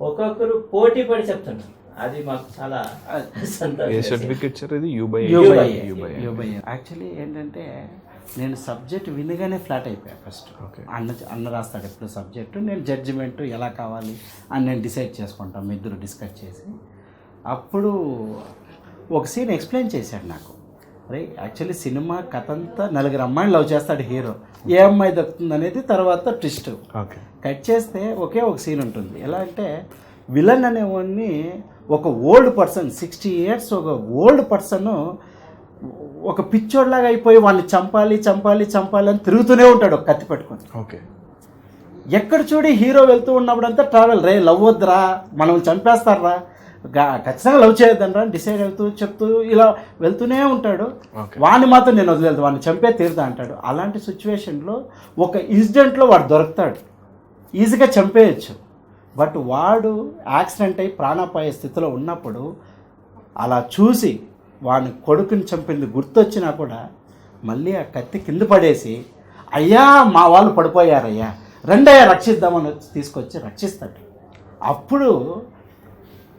ఒక్కొక్కరు పోటీ పడి చెప్తున్నారు. అది మాకు చాలా సంతోషం.
యాక్చువల్లీ ఏంటంటే నేను సబ్జెక్ట్ వినగానే ఫ్లాట్ అయిపోయా ఫస్ట్. అన్న రాస్తాడు ఎప్పుడు సబ్జెక్టు, నేను జడ్జిమెంట్ ఎలా కావాలి అని నేను డిసైడ్ చేసుకుంటాం, మీ ఇద్దరు డిస్కస్ చేసి. అప్పుడు ఒక సీన్ ఎక్స్ప్లెయిన్ చేశాడు నాకు. అరే యాక్చువల్లీ సినిమా కథ అంతా 4 అమ్మాయిలు లవ్ చేస్తాడు హీరో, ఏ అమ్మాయి దక్కుతుంది అనేది తర్వాత ట్విస్ట్. కట్ చేస్తే ఒకే ఒక సీన్ ఉంటుంది. ఎలా అంటే విలన్ అనేవాడిని ఒక ఓల్డ్ పర్సన్, 60 years ఒక ఓల్డ్ పర్సన్ ఒక పిచ్చోడ్లాగా అయిపోయి వాడిని చంపాలి చంపాలి చంపాలి అని తిరుగుతూనే ఉంటాడు ఒక కత్తి పెట్టుకొని.
ఓకే,
ఎక్కడ చూడి హీరో వెళ్తూ ఉన్నప్పుడంతా ట్రావెల్, రే లవ్ వద్దురా మనం చంపేస్తారా, ఖచ్చితంగా లవ్ చేయొద్దంరా డిసైడ్ అవుతూ చెప్తూ ఇలా వెళ్తూనే ఉంటాడు. వాడిని మాత్రం నేను వదిలేదు, వాడిని చంపే తీరుతా అంటాడు. అలాంటి సిచ్యువేషన్లో ఒక ఇన్సిడెంట్లో వాడు దొరుకుతాడు, ఈజీగా చంపేయచ్చు. బట్ వాడు యాక్సిడెంట్ అయి ప్రాణాపాయ స్థితిలో ఉన్నప్పుడు అలా చూసి వాడిని కొడుకుని చంపింది గుర్తొచ్చినా కూడా మళ్ళీ ఆ కత్తి కింద పడేసి, అయ్యా మా వాళ్ళు పడిపోయారయ్యా, రెండయ్యా రక్షిద్దామని తీసుకొచ్చి రక్షిస్తాడు. అప్పుడు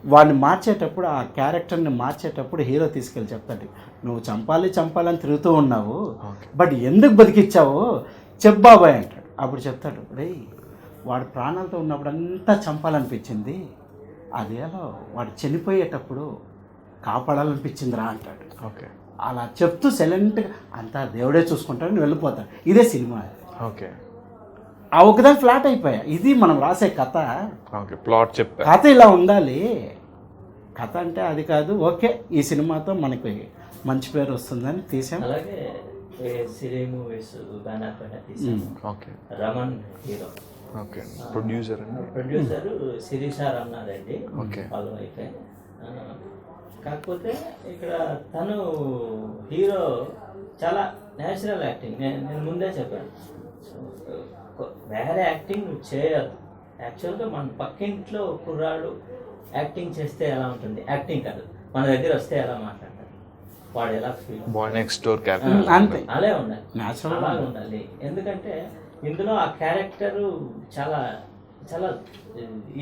వాడిని మార్చేటప్పుడు, ఆ క్యారెక్టర్ని మార్చేటప్పుడు హీరో తీసుకెళ్ళి చెప్తాడు, నువ్వు చంపాలి చంపాలని తిరుగుతూ ఉన్నావు, బట్ ఎందుకు బతికిచ్చావు చెప్పబాబాయ్ అంటాడు. అప్పుడు చెప్తాడు, రే వాడు ప్రాణాలతో ఉన్నప్పుడు అంతా చంపాలనిపించింది, అదేలో వాడు చనిపోయేటప్పుడు కాపాడాలనిపించిందిరా అంటాడు.
ఓకే,
అలా చెప్తూ సైలెంట్గా అంతా దేవుడే చూసుకుంటాడని వెళ్ళిపోతాడు. ఇదే సినిమా.
ఓకే,
ఆ ఒకదాని ఫ్లాట్ అయిపోయా. ఇది మనం రాసే కథ.
ఓకే, ప్లాట్ చెప్పా,
కథ ఇలా ఉండాలి, కథ అంటే అది కాదు. ఓకే, ఈ సినిమాతో మనకి మంచి పేరు వస్తుందని తీసాం.
అలాగే సిరీ మూవీస్ బ్యానర్ పైన తీసాము.
Okay,
Raman hero.
Okay, producer
Sirisha Ramanareddy వాళ్ళ వైఫే. కాకపోతే ఇక్కడ తను హీరో చాలా న్యాచురల్ యాక్టింగ్. నేను ముందే చెప్పాను, వేరే యాక్టింగ్ నువ్వు చేయదు. యాక్చువల్గా మన పక్కింట్లో కుర్రాడు యాక్టింగ్ చేస్తే ఎలా ఉంటుంది, యాక్టింగ్ కాదు, మన దగ్గర వస్తే ఎలా మాట్లాడతారు, వాడు ఎలా ఫీల్,
బాయ్ నెక్స్ట్ డోర్
అంతే
అలా ఉండాలి, అలాగే ఉండాలి. ఎందుకంటే ఇందులో ఆ క్యారెక్టరు చాలా చాలా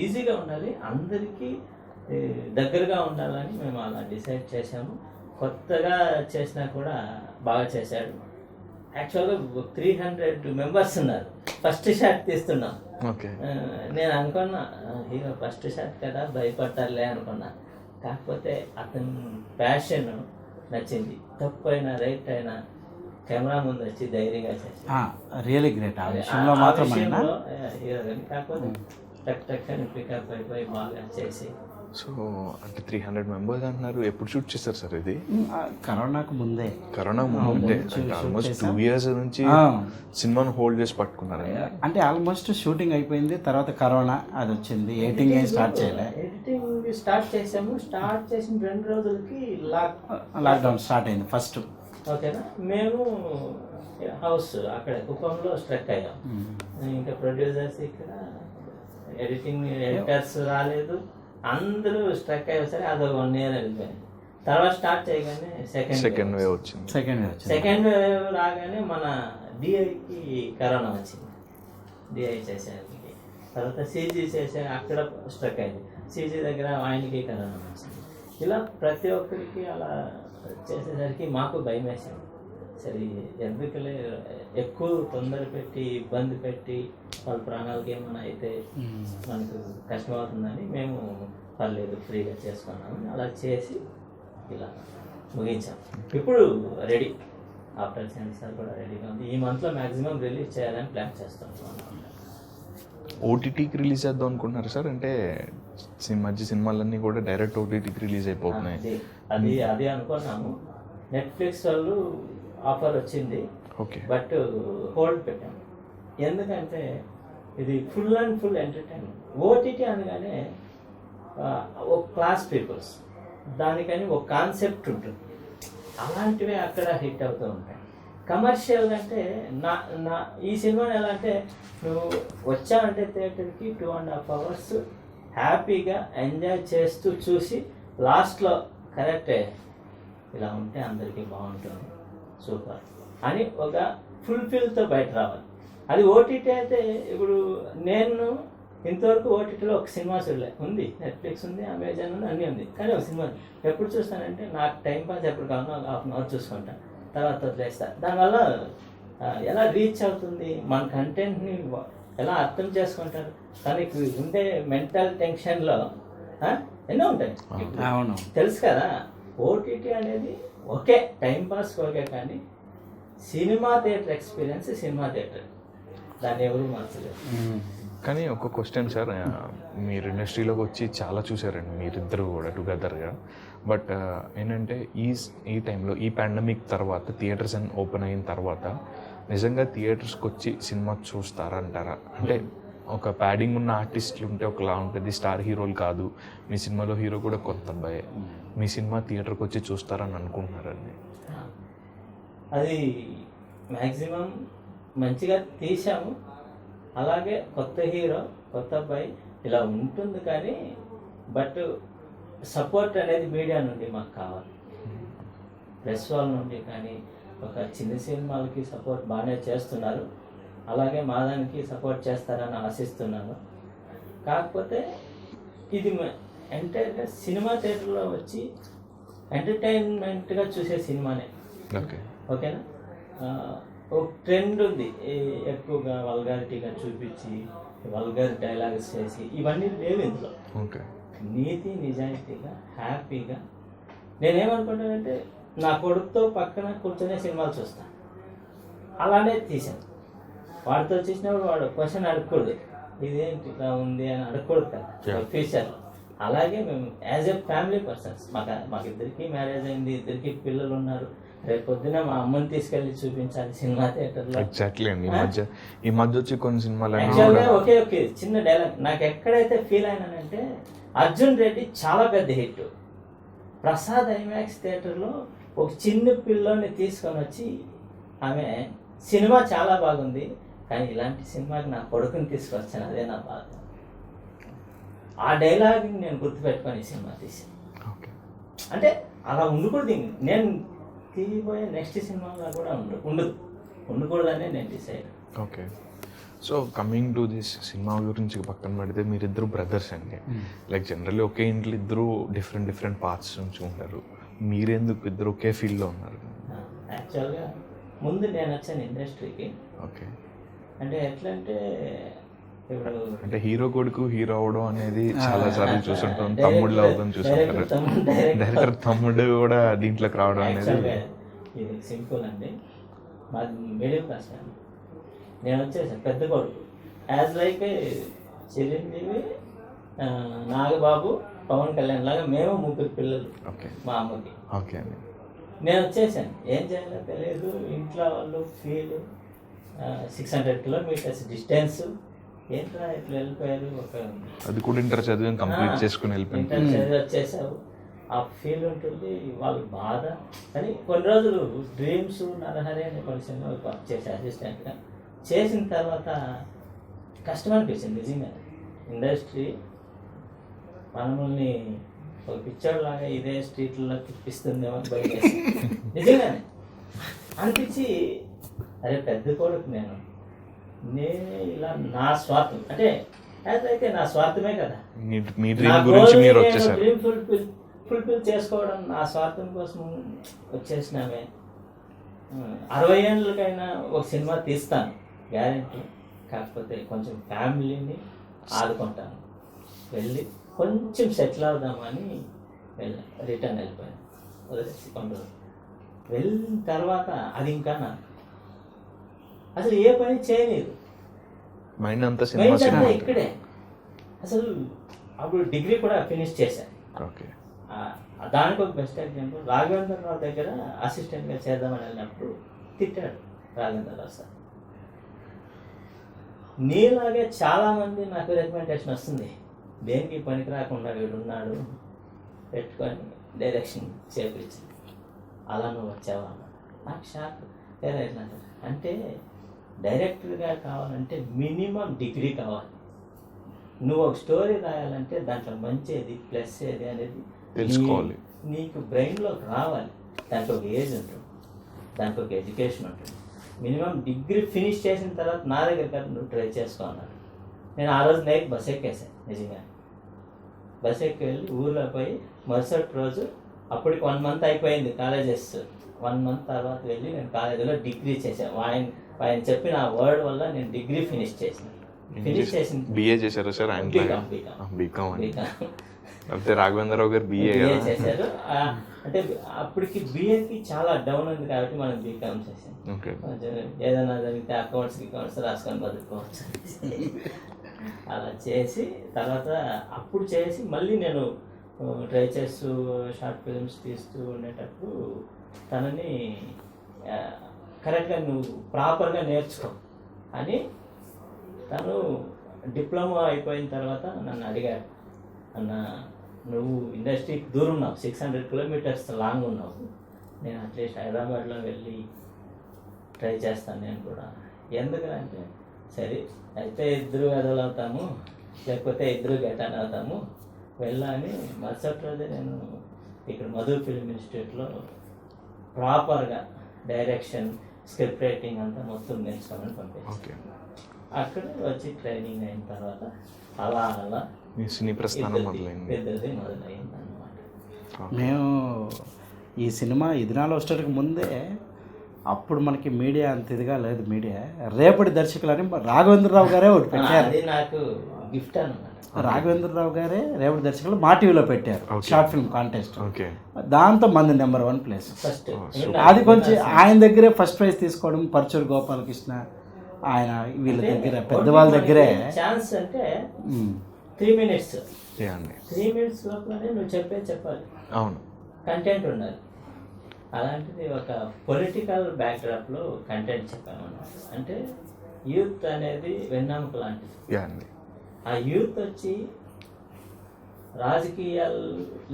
ఈజీగా ఉండాలి, అందరికీ దగ్గరగా ఉండాలని మేము అలా డిసైడ్ చేసాము. కొత్తగా చేసినా కూడా బాగా చేశాడు. యాక్చువల్గా 300 members ఉన్నారు. ఫస్ట్ షాట్ తీస్తున్నాం. నేను అనుకున్నా హీరో ఫస్ట్ షాట్ కదా భయపడతారులే అనుకున్నా. కాకపోతే అతని ప్యాషన్ నచ్చింది. తప్పు అయినా రైట్ అయినా కెమెరా ముందు వచ్చి ధైర్యంగా చేసి
రియలీ గ్రేట్. ఆ విషయంలో మాత్రం
హీరో కానీ కాకపోతే టక్ టక్ అని పికప్ అయిపోయి బాగా చేసి.
సో అంటే 300 members అంటున్నారు. ఎప్పుడు షూట్ చేస్తారు సార్ ఇది?
కరోనాకు ముందే.
కరోనా ముందే ఆల్మోస్ట్ 2 years నుంచి సినిమాను హోల్డ్ చేసి పట్టుకున్నారు.
అంటే ఆల్మోస్ట్ షూటింగ్ అయిపోయింది, తర్వాత కరోనా అది వచ్చింది. ఎడిటింగ్ స్టార్ట్ చేయలే.
ఎడిటింగ్ స్టార్ట్ చేసాము. స్టార్ట్ చేసిన 2 రోజులకి
లాక్డౌన్ స్టార్ట్ అయింది ఫస్ట్.
ఓకేనా, మేము హౌస్ అక్కడ కుప్పంలో స్ట్రక్ అయ్యాం. ఇంకా ప్రొడ్యూసర్స్ ఇక్కడ ఎడిటర్స్ రాలేదు, అందరూ స్ట్రక్ అయ్యారు. సరే అది 1 year వెళ్ళిపోయింది. తర్వాత స్టార్ట్ చేయగానే సెకండ్ వేవ్ వచ్చింది. సెకండ్ వేవ్ రాగానే మన డిఐకి కరోనా వచ్చింది. డిఐ చేసేకి తర్వాత సీజీ చేసే అక్కడ స్ట్రక్ అయింది. సీజీ దగ్గర ఆయనకి కరోనా వచ్చింది. ఇలా ప్రతి ఒక్కరికి అలా చేసేసరికి మాకు భయం వేసింది. సరే ఎందుకులే ఎక్కువ తొందర పెట్టి ఇబ్బంది పెట్టి వాళ్ళ ప్రాణాలకి ఏమైనా అయితే మనకు కష్టమవుతుందని మేము పర్లేదు ఫ్రీగా చేసుకున్నాము. అలా చేసి ఇలా ముగించాం. ఇప్పుడు రెడీ, ఆఫ్టర్ సెన్సార్ కూడా రెడీగా ఉంది. ఈ మంత్లో మ్యాక్సిమం రిలీజ్ చేయాలని ప్లాన్ చేస్తున్నాం.
ఓటీటీకి రిలీజ్ చేద్దాం అనుకుంటున్నారు సార్? అంటే మధ్య సినిమాలన్నీ కూడా డైరెక్ట్ ఓటీటీకి రిలీజ్ అయిపోతున్నాయి.
అది అనుకున్నాము. నెట్ఫ్లిక్స్ వాళ్ళు ఆఫర్ వచ్చింది, బట్ హోల్డ్ పెట్టాము. ఎందుకంటే ఇది full and full entertainment. OTT అనగానే ఒక క్లాస్ పీపుల్స్, దానికని ఒక కాన్సెప్ట్ ఉంటుంది. అలాంటివే అక్కడ హిట్ అవుతూ ఉంటాయి. కమర్షియల్ అంటే నా ఈ సినిమాని ఎలా అంటే నువ్వు వచ్చావంటే థియేటర్కి 2.5 hours హ్యాపీగా ఎంజాయ్ చేస్తూ చూసి లాస్ట్లో కరెక్టే ఇలా ఉంటే అందరికీ బాగుంటుంది సూపర్ అని ఒక ఫుల్ఫిల్తో బయట రావాలి. అది ఓటీటీ అయితే ఇప్పుడు నేను ఇంతవరకు ఓటీటీలో ఒక సినిమా చూడలే. ఉంది నెట్ఫ్లిక్స్ ఉంది, అమెజాన్ ఉంది, అన్నీ ఉంది, కానీ ఒక సినిమా ఎప్పుడు చూస్తానంటే నాకు టైం పాస్ ఎప్పుడు కావాలో 1/2 hour చూసుకుంటాను, తర్వాత వదిలేస్తా. దానివల్ల ఎలా రీచ్ అవుతుంది, మన కంటెంట్ని ఎలా అర్థం చేసుకుంటారు, తనకి ఉండే మెంటల్ టెన్షన్లో ఎన్నో ఉంటాయి తెలుసు కదా. ఓటీటీ అనేది ఓకే టైం పాస్ ఓకే, కానీ cinema theatre experience cinema theatre, దాన్ని ఎవరు మార్చలేదు.
కానీ ఒక క్వశ్చన్ సార్, మీరు ఇండస్ట్రీలోకి వచ్చి చాలా చూసారండి మీరిద్దరు కూడా టుగెదర్గా. బట్ ఏంటంటే ఈ టైంలో ఈ పాండమిక్ తర్వాత థియేటర్స్ అని ఓపెన్ అయిన తర్వాత నిజంగా థియేటర్స్కి వచ్చి సినిమా చూస్తారంటారా? అంటే ఒక ప్యాడింగ్ ఉన్న ఆర్టిస్టులు ఉంటే ఒకలా ఉంటుంది, స్టార్ హీరోలు కాదు, మీ సినిమాలో హీరో కూడా కొత్త అబ్బాయే, మీ సినిమా థియేటర్కి వచ్చి చూస్తారని అనుకుంటున్నారండి?
అది మ్యాక్సిమం మంచిగా తీసాము, అలాగే కొత్త హీరో కొత్త అబ్బాయి ఇలా ఉంటుంది, కానీ బట్ సపోర్ట్ అనేది మీడియా నుండి మాకు కావాలి, ప్రెస్ వాళ్ళ నుండి. కానీ ఒక చిన్న సినిమాలకి సపోర్ట్ బాగానే చేస్తున్నారు, అలాగే మా దానికి సపోర్ట్ చేస్తారని ఆశిస్తున్నాను. కాకపోతే ఇది ఎంటైర్గా సినిమా థియేటర్లో వచ్చి ఎంటర్టైన్మెంట్గా చూసే సినిమానే. ఓకేనా? ఒక ట్రెండ్ ఉంది, ఎక్కువగా వల్గారిటీగా చూపించి వల్గర్ డైలాగ్స్ చేసి ఇవన్నీ లేవు ఇందులో. నీతి నిజాయితీగా హ్యాపీగా నేనేమనుకుంటానంటే నా కొడుకుతో పక్కన కూర్చొనే సినిమాలు చూస్తాను, అలానే తీసాను. వాడితో చూసినప్పుడు వాడు క్వశ్చన్ అడగకూడదు, ఇదేంటి ఇలా ఉంది అని అడగకూడదు కదా ఫ్యూచర్లో. అలాగే మేము యాజ్ ఎ ఫ్యామిలీ పర్సన్స్, మాకు ఇద్దరికి మ్యారేజ్ అయింది, ఇద్దరికి పిల్లలు ఉన్నారు, రేపు పొద్దున మా అమ్మని తీసుకెళ్ళి చూపించాలి సినిమా థియేటర్లో.
ఎగ్జాక్ట్లీ అండి. ఈ మధ్య వచ్చి కొన్ని సినిమాలు
ఓకే చిన్న డైలాగ్ నాకు ఎక్కడైతే ఫీల్ అయినానంటే, అర్జున్ రెడ్డి చాలా పెద్ద హిట్, ప్రసాద్ ఐమాక్స్ థియేటర్లో ఒక చిన్న పిల్లోని తీసుకొని వచ్చి ఆమె సినిమా చాలా బాగుంది, కానీ ఇలాంటి సినిమాకి నా కొడుకుని తీసుకొచ్చాను, అదే నా బాధ. ఆ డైలాగ్ని నేను గుర్తుపెట్టుకొని ఈ సినిమా తీసాను. అంటే అలా ఉండకూడదు, నేను తీయబోయే నెక్స్ట్ సినిమాలో కూడా ఉండకూడదనే నేను decide.
Okay. So coming to this cinema గురించి పక్కన పెడితే మీరిద్దరు బ్రదర్స్ అండి. లైక్ జనరల్లీ ఒకే ఇంట్లో ఇద్దరు డిఫరెంట్ పార్ట్స్ నుంచి ఉంటారు, మీరెందుకు ఇద్దరు ఒకే ఫీల్డ్లో ఉన్నారు?
యాక్చువల్గా ముందు నేను వచ్చాను ఇండస్ట్రీకి.
ఓకే.
అంటే ఎట్లా
అంటే హీరో కొడుకు హీరో అవడం అనేది చాలా సార్లు చూస్తుంటాం, తమ్ముళ్ళు అవడం చూస్తుంటారు, డైరెక్టర్ తమ్ముడు కూడా దీంట్లోకి రావడం అనేది.
ఇది సింపుల్ అండి, మాది మిడిల్ క్లాస్ అండి. నేను వచ్చేసాను పెద్ద కొడుకు, యాజ్ లైక్ చిరంజీవి, నాగబాబు, పవన్ కళ్యాణ్ లాగా మేము 3 పిల్లలు మా అమ్మకి.
ఓకే అండి.
నేను వచ్చేసాను, ఏం చేయాలో తెలియదు, ఇంట్లో వాళ్ళు ఫీల్ 600 kilometers డిస్టెన్స్, ఏంట్రా ఇట్లా వెళ్ళిపోయారు, ఒక
అది కూడా ఇంటర్ చదివి కంప్లీట్ చేసుకుని వెళ్ళిపోయింది,
ఇంటర్ చదివి వచ్చేసావు, ఆ ఫీల్ ఉంటుంది, వాళ్ళ బాధ. కానీ కొన్ని రోజులు డ్రీమ్స్ నరహరి అనే పరిశ్రమ చేసే అసిస్టెంట్గా చేసిన తర్వాత కష్టం అనిపించింది నిజంగా. ఇండస్ట్రీ మనల్ని ఒక పిక్చర్ లాగా ఇదే స్ట్రీట్లో తిప్పిస్తుందేమో బయట నిజంగానే అనిపించి, అరే పెద్ద కొడుకు నేనే ఇలా నా స్వార్థం అంటే అయితే నా స్వార్థమే కదా, డ్రీమ్ ఫుల్ఫిల్ చేసుకోవడం నా స్వార్థం కోసం వచ్చేసినామే. 60 ఏళ్ళకైనా ఒక సినిమా తీస్తాను గ్యారెంటీ, కాకపోతే కొంచెం ఫ్యామిలీని ఆదుకుంటాను, వెళ్ళి కొంచెం సెటిల్ అవుదామని రిటర్న్ వెళ్ళిపోయాను, వదిలేసి కొన్ని రోజులు వెళ్ళిన తర్వాత అది ఇంకా నాకు అసలు ఏ పని చేయలేదు,
మైండ్ అంతా
ఇక్కడే. అసలు అప్పుడు డిగ్రీ కూడా ఫినిష్ చేశాను. దానికి ఒక బెస్ట్ ఎగ్జాంపుల్, రాఘవేంద్రరావు దగ్గర అసిస్టెంట్గా చేద్దామని వెళ్ళినప్పుడు తిట్టాడు రాఘవేంద్రరావు సార్. నీలాగే చాలామంది నాకు రికమెండేషన్ వస్తుంది, దేనికి పనికి రాకుండా వీడున్నాడు పెట్టుకొని డైరెక్షన్ చేపించింది. అలా నువ్వు వచ్చావా అన్నాడు. నాకు షాక్. ఎలా ఎట్లా అంటే డైరెక్టర్గా కావాలంటే మినిమం డిగ్రీ కావాలి. నువ్వు ఒక స్టోరీ రాయాలంటే దాంట్లో మంచి ఏది ప్లస్ ఏది అనేది
తెలుసుకోవాలి.
నీకు బ్రెయిన్లోకి రావాలి. దాంట్లో ఒక ఏజ్ ఉంటుంది, దాంట్లో ఒక ఎడ్యుకేషన్ ఉంటుంది. మినిమం డిగ్రీ ఫినిష్ చేసిన తర్వాత నా దగ్గర కదా నువ్వు ట్రై చేసుకో అన్నాడు. నేను ఆ రోజు నైట్ బస్ ఎక్కేసాను. నిజంగా బస్ ఎక్కి వెళ్ళి ఊర్లో పోయి మరుసటి రోజు అప్పటికి 1 month అయిపోయింది కాలేజెస్. 1 month తర్వాత వెళ్ళి నేను కాలేజీలో డిగ్రీ చేశాను. ఆయన చెప్పిన ఆ వర్డ్ వల్ల నేను డిగ్రీ ఫినిష్ చేసిన. ఫినిష్ చేసిన
బిఏ చేశారు సార్ ఆయన? బీకామ్ అండి. అంటే రాఘవేంద్రరావు గారు బిఏ
చేశారు. అంటే అప్పటికి బిఏకి చాలా డౌన్ ఉంది కాబట్టి మనం బీకామ్ చేసాం. ఏదైనా జరిగితే అకౌంట్స్ రాసుకొని బతుకోవచ్చు అలా చేసి తర్వాత అప్పుడు చేసి మళ్ళీ నేను ట్రై చేస్తూ షార్ట్ ఫిల్మ్స్ తీస్తూ ఉండేటప్పుడు తనని కరెక్ట్గా నువ్వు ప్రాపర్గా నేర్చుకో అని తను డిప్లొమా అయిపోయిన తర్వాత నన్ను అడిగాడు. అన్న నువ్వు ఇండస్ట్రీకి దూరం ఉన్నావు, 600 kilometers లాంగ్ ఉన్నావు, నేను అట్లీస్ట్ హైదరాబాద్లో వెళ్ళి ట్రై చేస్తాను నేను కూడా. ఎందుకంటే సరే అయితే ఇద్దరు ఎదలవుతాము, లేకపోతే ఇద్దరు గెటాన్ అవుతాము వెళ్ళాలని మరుసటి రోజే నేను ఇక్కడ మధు ఫిల్మ్ ఇన్స్టిట్యూట్లో ప్రాపర్గా డైరెక్షన్, స్క్రిప్ట్ రైటింగ్ అంతా మొత్తం నేర్చుకోమని పంపించాను. అక్కడ వచ్చి ట్రైనింగ్ అయిన తర్వాత అలా అలా
సినీ ప్రస్థానం మొదలైంది.
పెద్దది మొదలైంది అన్నమాట.
మేము ఈ సినిమా ఇదినాలు వచ్చేటికి ముందే అప్పుడు మనకి మీడియా అంత ఇదిగా లేదు. మీడియా రేపటి దర్శకులని రాఘవేంద్రరావు గారే ఒకటి పెట్టారు.
అది నాకు గిఫ్ట్ అన్నమాట.
రాఘవేంద్రరావు గారే రేపటి దర్శకులు మా టీవీలో పెట్టారు షార్ట్ ఫిల్మ్ కాంటెస్ట్.
ఓకే.
దాంతో మంది నెంబర్ 1 ప్లేస్.
ఫస్ట్
అది కొంచెం ఆయన దగ్గరే ఫస్ట్ ప్రైజ్ తీసుకోవడం, పరచూరు గోపాలకృష్ణ ఆయన వీళ్ళ దగ్గర పెద్దవాళ్ళ దగ్గరే
ఛాన్స్ అంటే 3 minutes.
3
minutes లోపలనే నువ్వు చెప్పాలి.
అవును,
కంటెంట్ ఉండాలి. అలాంటిది ఒక పొలిటికల్ బ్యాక్డ్రాప్లో కంటెంట్ చెప్పామన్నమాట. అంటే యూత్ అనేది వెన్నెముక లాంటిది. ఆ యూత్ వచ్చి రాజకీయ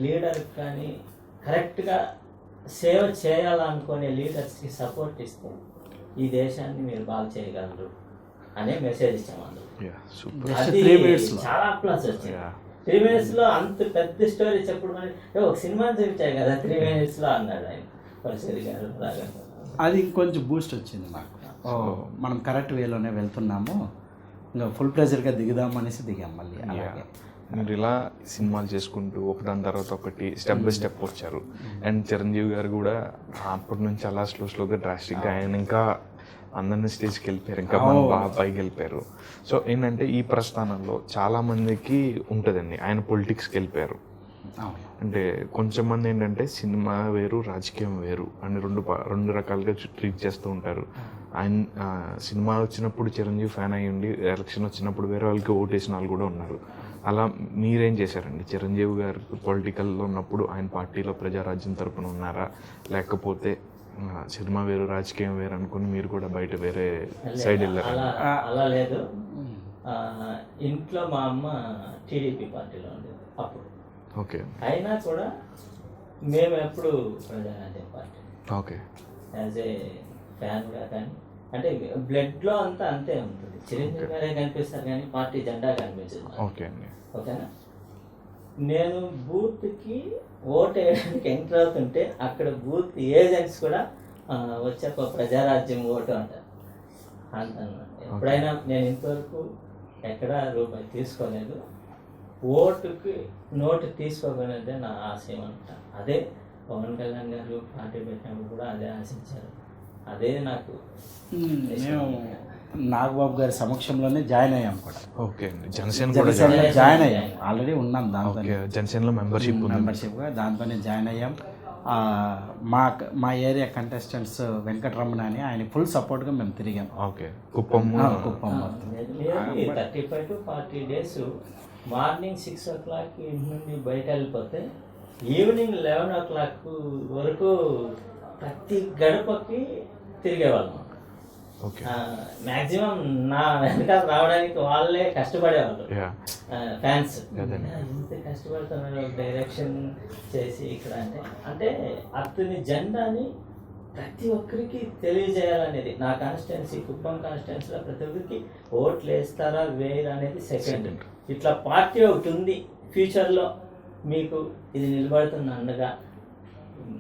లీడర్ కానీ కరెక్ట్గా సేవ చేయాలనుకునే లీడర్స్కి సపోర్ట్ ఇస్తే ఈ దేశాన్ని మీరు బాగా చేయగలరు అనే మెసేజ్ ఇచ్చాము అందులో. చాలా ప్లస్ వచ్చింది. 3 minutes లో అంత పెద్ద స్టోరీ చెప్పుడు ఒక సినిమా చూపించాయి కదా 3 minutes లో అన్నాడు ఆయన పరిస్థితి గారు.
అది ఇంకొంచెం బూస్ట్ వచ్చింది మాకు. మనం కరెక్ట్ వేలోనే వెళ్తున్నాము, ఇంకా ఫుల్ ప్రెజర్గా దిగుదాం అనేసి దిగాం మళ్ళీ. అలాగే
మీరు ఇలా సినిమాలు చేసుకుంటూ ఒకదాని తర్వాత ఒకటి స్టెప్ బై స్టెప్ వచ్చారు. అండ్ చిరంజీవి గారు కూడా అప్పటి నుంచి అలా స్లోగా డ్రాస్టిక్గా ఆయన ఇంకా అందరినీ స్టేజ్కి వెళ్ళిపోయారు, ఇంకా మన బాగా పైకి వెళ్ళిపోయారు. సో ఏంటంటే ఈ ప్రస్థానంలో చాలామందికి ఉంటుందండి, ఆయన పొలిటిక్స్కి వెళ్ళిపోయారు. అంటే కొంచెం మంది ఏంటంటే సినిమా వేరు రాజకీయం వేరు అని రెండు రకాలుగా ట్రీట్ చేస్తూ ఉంటారు. ఆయన సినిమా వచ్చినప్పుడు చిరంజీవి ఫ్యాన్ అయ్యి ఉండి ఎలక్షన్ వచ్చినప్పుడు వేరే వాళ్ళకి ఓటేసిన వాళ్ళు కూడా ఉన్నారు. అలా మీరేం చేశారండి? చిరంజీవి గారు పొలిటికల్లో ఉన్నప్పుడు ఆయన పార్టీలో ప్రజారాజ్యం తరపున ఉన్నారా, లేకపోతే సినిమా వేరు రాజకీయం వేరు అనుకుని మీరు కూడా బయట వేరే సైడ్ వెళ్ళారు?
అలా లేదు. ఇంట్లో మా అమ్మ టీడీపీ పార్టీలో ఉండేది అప్పుడు.
ఓకే.
అయినా కూడా మేము ఎప్పుడు Prajarajyam party
okay
as a ఫ్యాన్గా కానీ అంటే బ్లడ్లో అంతా అంతే ఉంటుంది. చిరంజీవి గారే కనిపిస్తారు కానీ పార్టీ జెండా కనిపించదు.
ఓకే అండి.
ఓకేనా. నేను బూత్కి ఓటు వేయడానికి ఎంటర్ అవుతుంటే అక్కడ బూత్ ఏజెంట్స్ కూడా వచ్చాక ప్రజారాజ్యం ఓటు అంటారు. ఎప్పుడైనా నేను ఇంతవరకు ఎక్కడా రూపాయి తీసుకోలేదు. ఓటుకి నోటు తీసుకోగలిగితే నా ఆశయం అంట. అదే పవన్ కళ్యాణ్ గారు పార్టీ పెట్టినప్పుడు కూడా అదే ఆశించారు. అదే నాకు.
మేము నాగబాబు గారి సమక్షంలోనే జాయిన్ అయ్యాం కూడా.
ఓకే అండి. జనసేన
జాయిన్ అయ్యాం, ఆల్రెడీ ఉన్నాం దాంతో.
జనసేనలో మెంబర్షిప్గా
దాంతోనే జాయిన్ అయ్యాం. మా ఏరియా కంటెస్టెంట్స్ వెంకటరమణ అని ఆయన ఫుల్ సపోర్ట్గా మేము తిరిగాం.
Okay. Kuppam
35 to 40 days morning 6 o'clock ఇంటి నుండి బయట వెళ్ళిపోతే ఈవినింగ్ 11 o'clock వరకు ప్రతి గడపకి తిరిగేవాళ్ళం.
ఓకే.
మాక్సిమం నా వెనకాల రావడానికి వాళ్ళే కష్టపడేవాళ్ళు
యా.
ఫ్యాన్స్.
అదేనండి.
ఇంత కష్టపడుతున్నారు డైరెక్షన్ చేసి ఇక్కడ అంటే అతని జెండాని ప్రతి ఒక్కరికి తెలియజేయాలనేది. నా కాన్స్టిట్యున్సీ కుప్పం కాన్స్టిట్యున్సీలో ప్రతి ఒక్కరికి ఓట్లు వేస్తారా వేయరా అనేది సెకండ్. ఇట్లా పార్టీ ఒకటి ఉంది ఫ్యూచర్లో మీకు ఇది నిలబడుతున్న అండగా,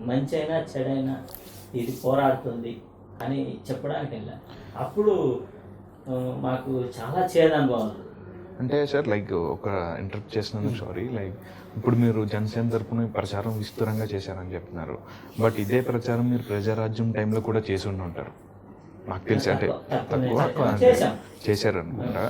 మంచి అయినా చెడైనా ఇది పోరాడుతుంది అని చెప్పడానికి వెళ్ళా. అప్పుడు మాకు చాలా చేదు అనుభవాలు.
అంటే సార్ లైక్ ఒక ఇంటరప్ట్ చేసినందుకు సారీ, లైక్ ఇప్పుడు మీరు జనసేన తరపున ప్రచారం విస్తృతంగా చేశారని చెప్తున్నారు, బట్ ఇదే ప్రచారం మీరు ప్రజారాజ్యం టైంలో కూడా చేసి ఉండి ఉంటారు నాకు తెలిసి. అంటే తక్కువ చేశారు అనుకుంటా.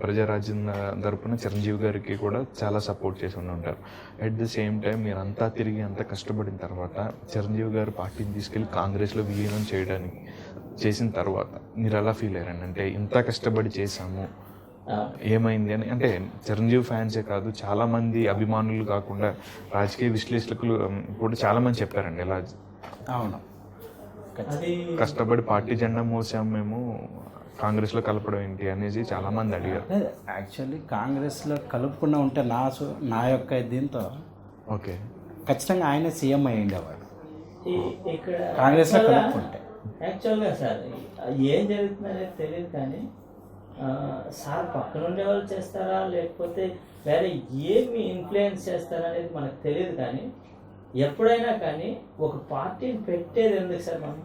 ప్రజారాజ్యం తరపున చిరంజీవి గారికి కూడా చాలా సపోర్ట్ చేసి ఉండి ఉంటారు. అట్ ద సేమ్ టైం మీరు అంతా తిరిగి అంతా కష్టపడిన తర్వాత చిరంజీవి గారు పార్టీని తీసుకెళ్ళి కాంగ్రెస్లో విలీనం చేసిన తర్వాత మీరు ఎలా ఫీల్ అయ్యారండి? అంటే ఇంత కష్టపడి చేశాము ఏమైంది అని. అంటే చిరంజీవి ఫ్యాన్సే కాదు, చాలామంది అభిమానులు కాకుండా రాజకీయ విశ్లేషకులు కూడా చాలామంది చెప్పారండి ఇలా.
అవును,
కష్టపడి పార్టీ జెండా మోసాము మేము, కాంగ్రెస్లో కలపడం ఏంటి అనేసి చాలామంది అడిగారు.
యాక్చువల్లీ కాంగ్రెస్లో కలుపుకుండా ఉంటే నా యొక్క దీంతో
ఓకే
ఖచ్చితంగా ఆయన సీఎం అయి ఉండేవాడు
ఇక్కడ
కాంగ్రెస్లో కలుపుకుంటే.
యాక్చువల్గా సార్ ఏం జరుగుతుందనేది తెలియదు, కానీ సార్ పక్కన ఉండే వాళ్ళు చేస్తారా లేకపోతే వేరే ఏమి ఇన్ఫ్లుయెన్స్ చేస్తారా అనేది మనకు తెలియదు. కానీ ఎప్పుడైనా కానీ ఒక పార్టీని పెట్టేది ఎందుకు సార్? మనం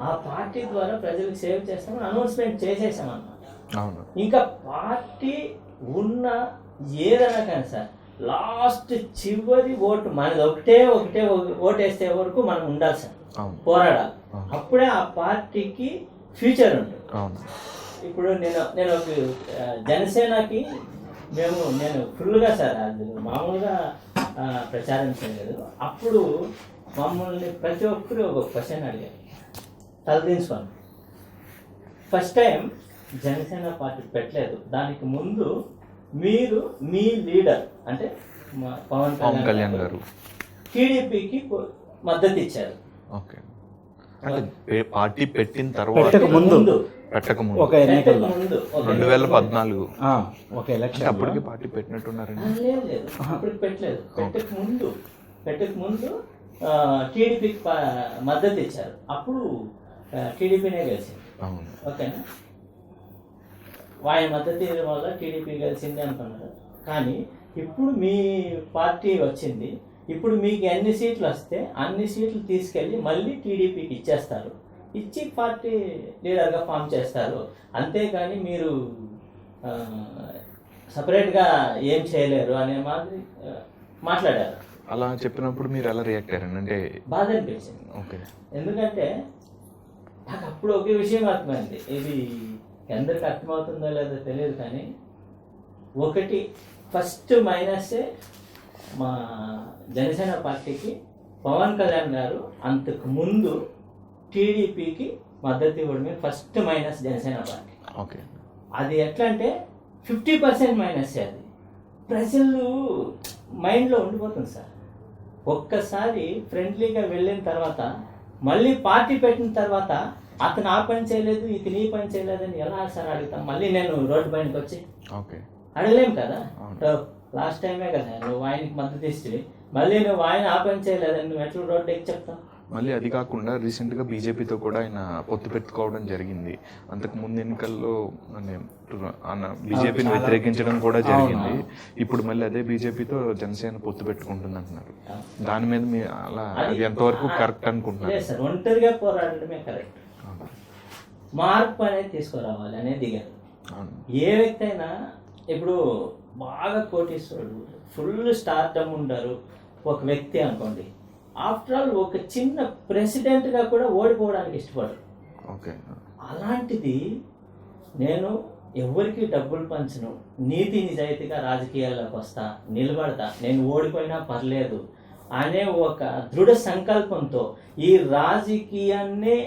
ఆ పార్టీ ద్వారా ప్రజలకు సేవ్ చేస్తామని అనౌన్స్మెంట్ చేసేసామన్నమాట.
అవును.
ఇంకా పార్టీ ఉన్న ఏదైనా కానీ సార్ లాస్ట్ చివరి ఓటు మనది ఒకటే ఓటు వేస్తే వరకు మనం ఉండాలి సార్, పోరాడాలి. అప్పుడే ఆ పార్టీకి ఫ్యూచర్ ఉంటుంది. ఇప్పుడు నేను ఒక జనసేనకి నేను ఫుల్గా సార్ అది మామూలుగా ప్రచారం చేయలేదు. అప్పుడు మమ్మల్ని ప్రతి ఒక్కరు ఒక క్వశ్చన్ అడిగారు, తలదించుకోండి. ఫస్ట్ టైం జనసేన పార్టీ పెట్టలేదు, దానికి ముందు మీరు మీ లీడర్ అంటే పవన్ కళ్యాణ్ గారు టీడీపీకి మద్దతు ఇచ్చారు.
ఓకే. అంటే పార్టీ పెట్టిన తర్వాత పెట్టక ముందు
ఒక ఎన్నికల్లో
2014
ఒక ఎలక్షన్
అప్పటికి పార్టీ పెట్టినట్టున్నారండి?
లేదు, అప్పటికి పెట్టలేదు. పెట్టక ముందు టీడీపీకి మద్దతు ఇచ్చారు. అప్పుడు టీడీపీనే గెలిచింది. ఓకేనా? ఆయన మద్దతు ఇవ్వడం వల్ల టీడీపీ గెలిచింది అనుకున్నారు. కానీ ఇప్పుడు మీ పార్టీ వచ్చింది, ఇప్పుడు మీకు ఎన్ని సీట్లు వస్తే అన్ని సీట్లు తీసుకెళ్ళి మళ్ళీ టీడీపీకి ఇచ్చేస్తారు, ఇచ్చి పార్టీ లీడర్గా ఫామ్ చేస్తారు. అంతేకాని మీరు సపరేట్గా ఏం చేయలేరు అనే మాట్లాడారు.
అలా చెప్పినప్పుడు మీరు ఎలా రియాక్ట్ అయ్యారండి? అంటే
బాధ అనిపించింది.
ఓకే.
ఎందుకంటే నాకు అప్పుడు ఒకే విషయం అర్థమైంది, ఇది ఎందరికి అర్థమవుతుందో లేదో తెలియదు, కానీ ఒకటి ఫస్ట్ మైనస్సే మా జనసేన పార్టీకి పవన్ కళ్యాణ్ గారు అంతకు ముందు టీడీపీకి మద్దతు ఇవ్వడమే first minus Janasena party.
Okay.
అది ఎట్లా అంటే 50% మైనస్. అది ప్రజలు మైండ్లో ఉండిపోతుంది సార్. ఒక్కసారి ఫ్రెండ్లీగా వెళ్ళిన తర్వాత మళ్ళీ పార్టీ పెట్టిన తర్వాత అతను ఆ పని చేయలేదు, ఇతను ఈ పని చేయలేదని ఎలా సార్ అడుగుతాం? మళ్ళీ నేను రోడ్డు పైనకి వచ్చి అడగలేము కదా. లాస్ట్ టైమే కదా నువ్వు ఆయనకి మద్దతు ఇస్తే, మళ్ళీ నువ్వు ఆయన ఆ పని చేయలేదని నువ్వు ఎట్లా రోడ్డు ఎక్కి చెప్తావు?
మళ్ళీ అది కాకుండా రీసెంట్గా బీజేపీతో కూడా ఆయన పొత్తు పెట్టుకోవడం జరిగింది. అంతకు ముందు ఎన్నికల్లో బీజేపీని వ్యతిరేకించడం కూడా జరిగింది. ఇప్పుడు మళ్ళీ అదే బీజేపీతో జనసేన పొత్తు పెట్టుకుంటుంది అంటున్నారు. దాని మీద మీ అలా అది ఎంతవరకు కరెక్ట్ అనుకుంటున్నారు?
సార్, ఒంటరిగా పోరాడటమే కరెక్ట్. మార్పు అనేది తీసుకురావాలి అనేది దిగారు. ఏ వ్యక్తి అయినా ఇప్పుడు బాగా కోటీశ్వరుడు, ఫుల్ స్టార్డమ్ ఉంటారు ఒక వ్యక్తి అనుకోండి, ఆఫ్టర్ ఆల్ ఒక చిన్న ప్రెసిడెంట్గా కూడా ఓడిపోవడానికి ఇష్టపడరు.
ఓకే.
అలాంటిది నేను ఎవరికి డబ్బులు పంచను, నీతి నిజాయితీగా రాజకీయాల్లోకి వస్తా, నిలబడతా, నేను ఓడిపోయినా పర్లేదు అనే ఒక దృఢ సంకల్పంతో ఈ రాజకీయాన్నే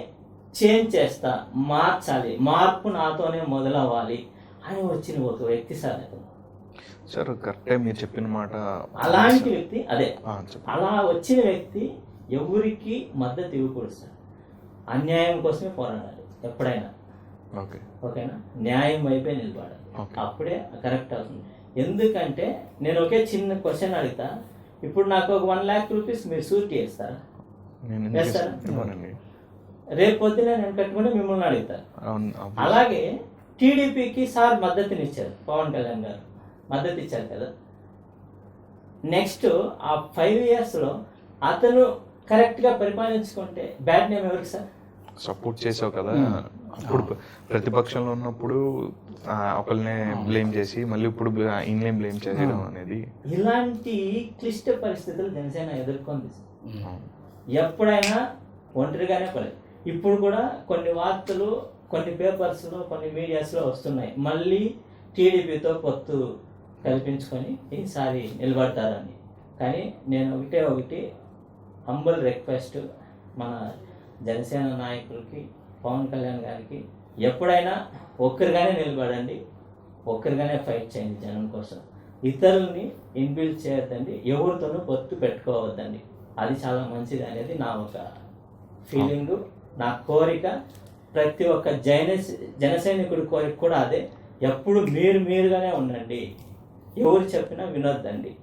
చేంజ్ చేస్తా, మార్చాలి, మార్పు నాతోనే మొదలవ్వాలి అని వచ్చిన ఒక వ్యక్తి సార్.
సార్ కరెక్టే మీరు చెప్పిన మాట.
అలాంటి వ్యక్తి అదే అలా వచ్చిన వ్యక్తి ఎవరికి మద్దతు ఇవ్వకూడదు సార్. అన్యాయం కోసమే పోరాడాలి. ఎప్పుడైనా.
ఓకే.
ఓకేనా, న్యాయం వైపే నిలబడాలి,
Okay.
అప్పుడే కరెక్ట్ అవుతుంది. ఎందుకంటే నేను ఒకే చిన్న క్వశ్చన్ అడుగుతా, ఇప్పుడు నాకు ఒక 1 lakh రూపీస్ మీరు షూరిటీ వేస్తారా?
నేను
వేస్తారా?
ఇవ్వనండి.
రేపు పొద్దున నేను కట్టుకుంటే మిమ్మల్ని అడుగుతారు.
అవును.
అలాగే టీడీపీకి సార్ మద్దతునిచ్చారు, పవన్ కళ్యాణ్ గారు మద్దతు ఇచ్చారు కదా. నెక్స్ట్ ఆ 5 yearsలో అతను కరెక్ట్గా పరిపాలించుకుంటే బ్యాడ్ నేమ్ ఎవరికి సార్?
సపోర్ట్ చేసావు కదా, అప్పుడు ప్రతిపక్షంలో ఉన్నప్పుడు ఒకరినే బ్లేమ్ చేసి మళ్ళీ ఇప్పుడు ఈయననే బ్లేమ్ చేయడం అనేది.
ఇలాంటి క్లిష్ట పరిస్థితులు జనసేన ఎదుర్కొంది. ఎప్పుడైనా ఒంటరిగానే పడలేదు. ఇప్పుడు కూడా కొన్ని వార్తలు కొన్ని పేపర్స్లో కొన్ని మీడియాస్లో వస్తున్నాయి, మళ్ళీ టీడీపీతో పొత్తు కల్పించుకొని ఈసారి నిలబడతారని. కానీ నేను ఒకటి హంబల్ రిక్వెస్ట్ మన జనసేన నాయకులకి, పవన్ కళ్యాణ్ గారికి, ఎప్పుడైనా ఒక్కరిగానే నిలబడండి, ఒక్కరిగానే ఫైట్ చేయండి జనం కోసం. ఇతరుల్ని ఇన్బిల్డ్ చేయొద్దండి, ఎవరితోనూ పొత్తు పెట్టుకోవద్దండి. అది చాలా మంచిది అనేది నా ఒక ఫీలింగు, నా కోరిక. ప్రతి ఒక్క జనసైనికుడి కోరిక కూడా అదే. ఎప్పుడు మీరుగానే ఉండండి, ఎవరు చెప్పినా వినొద్దండి.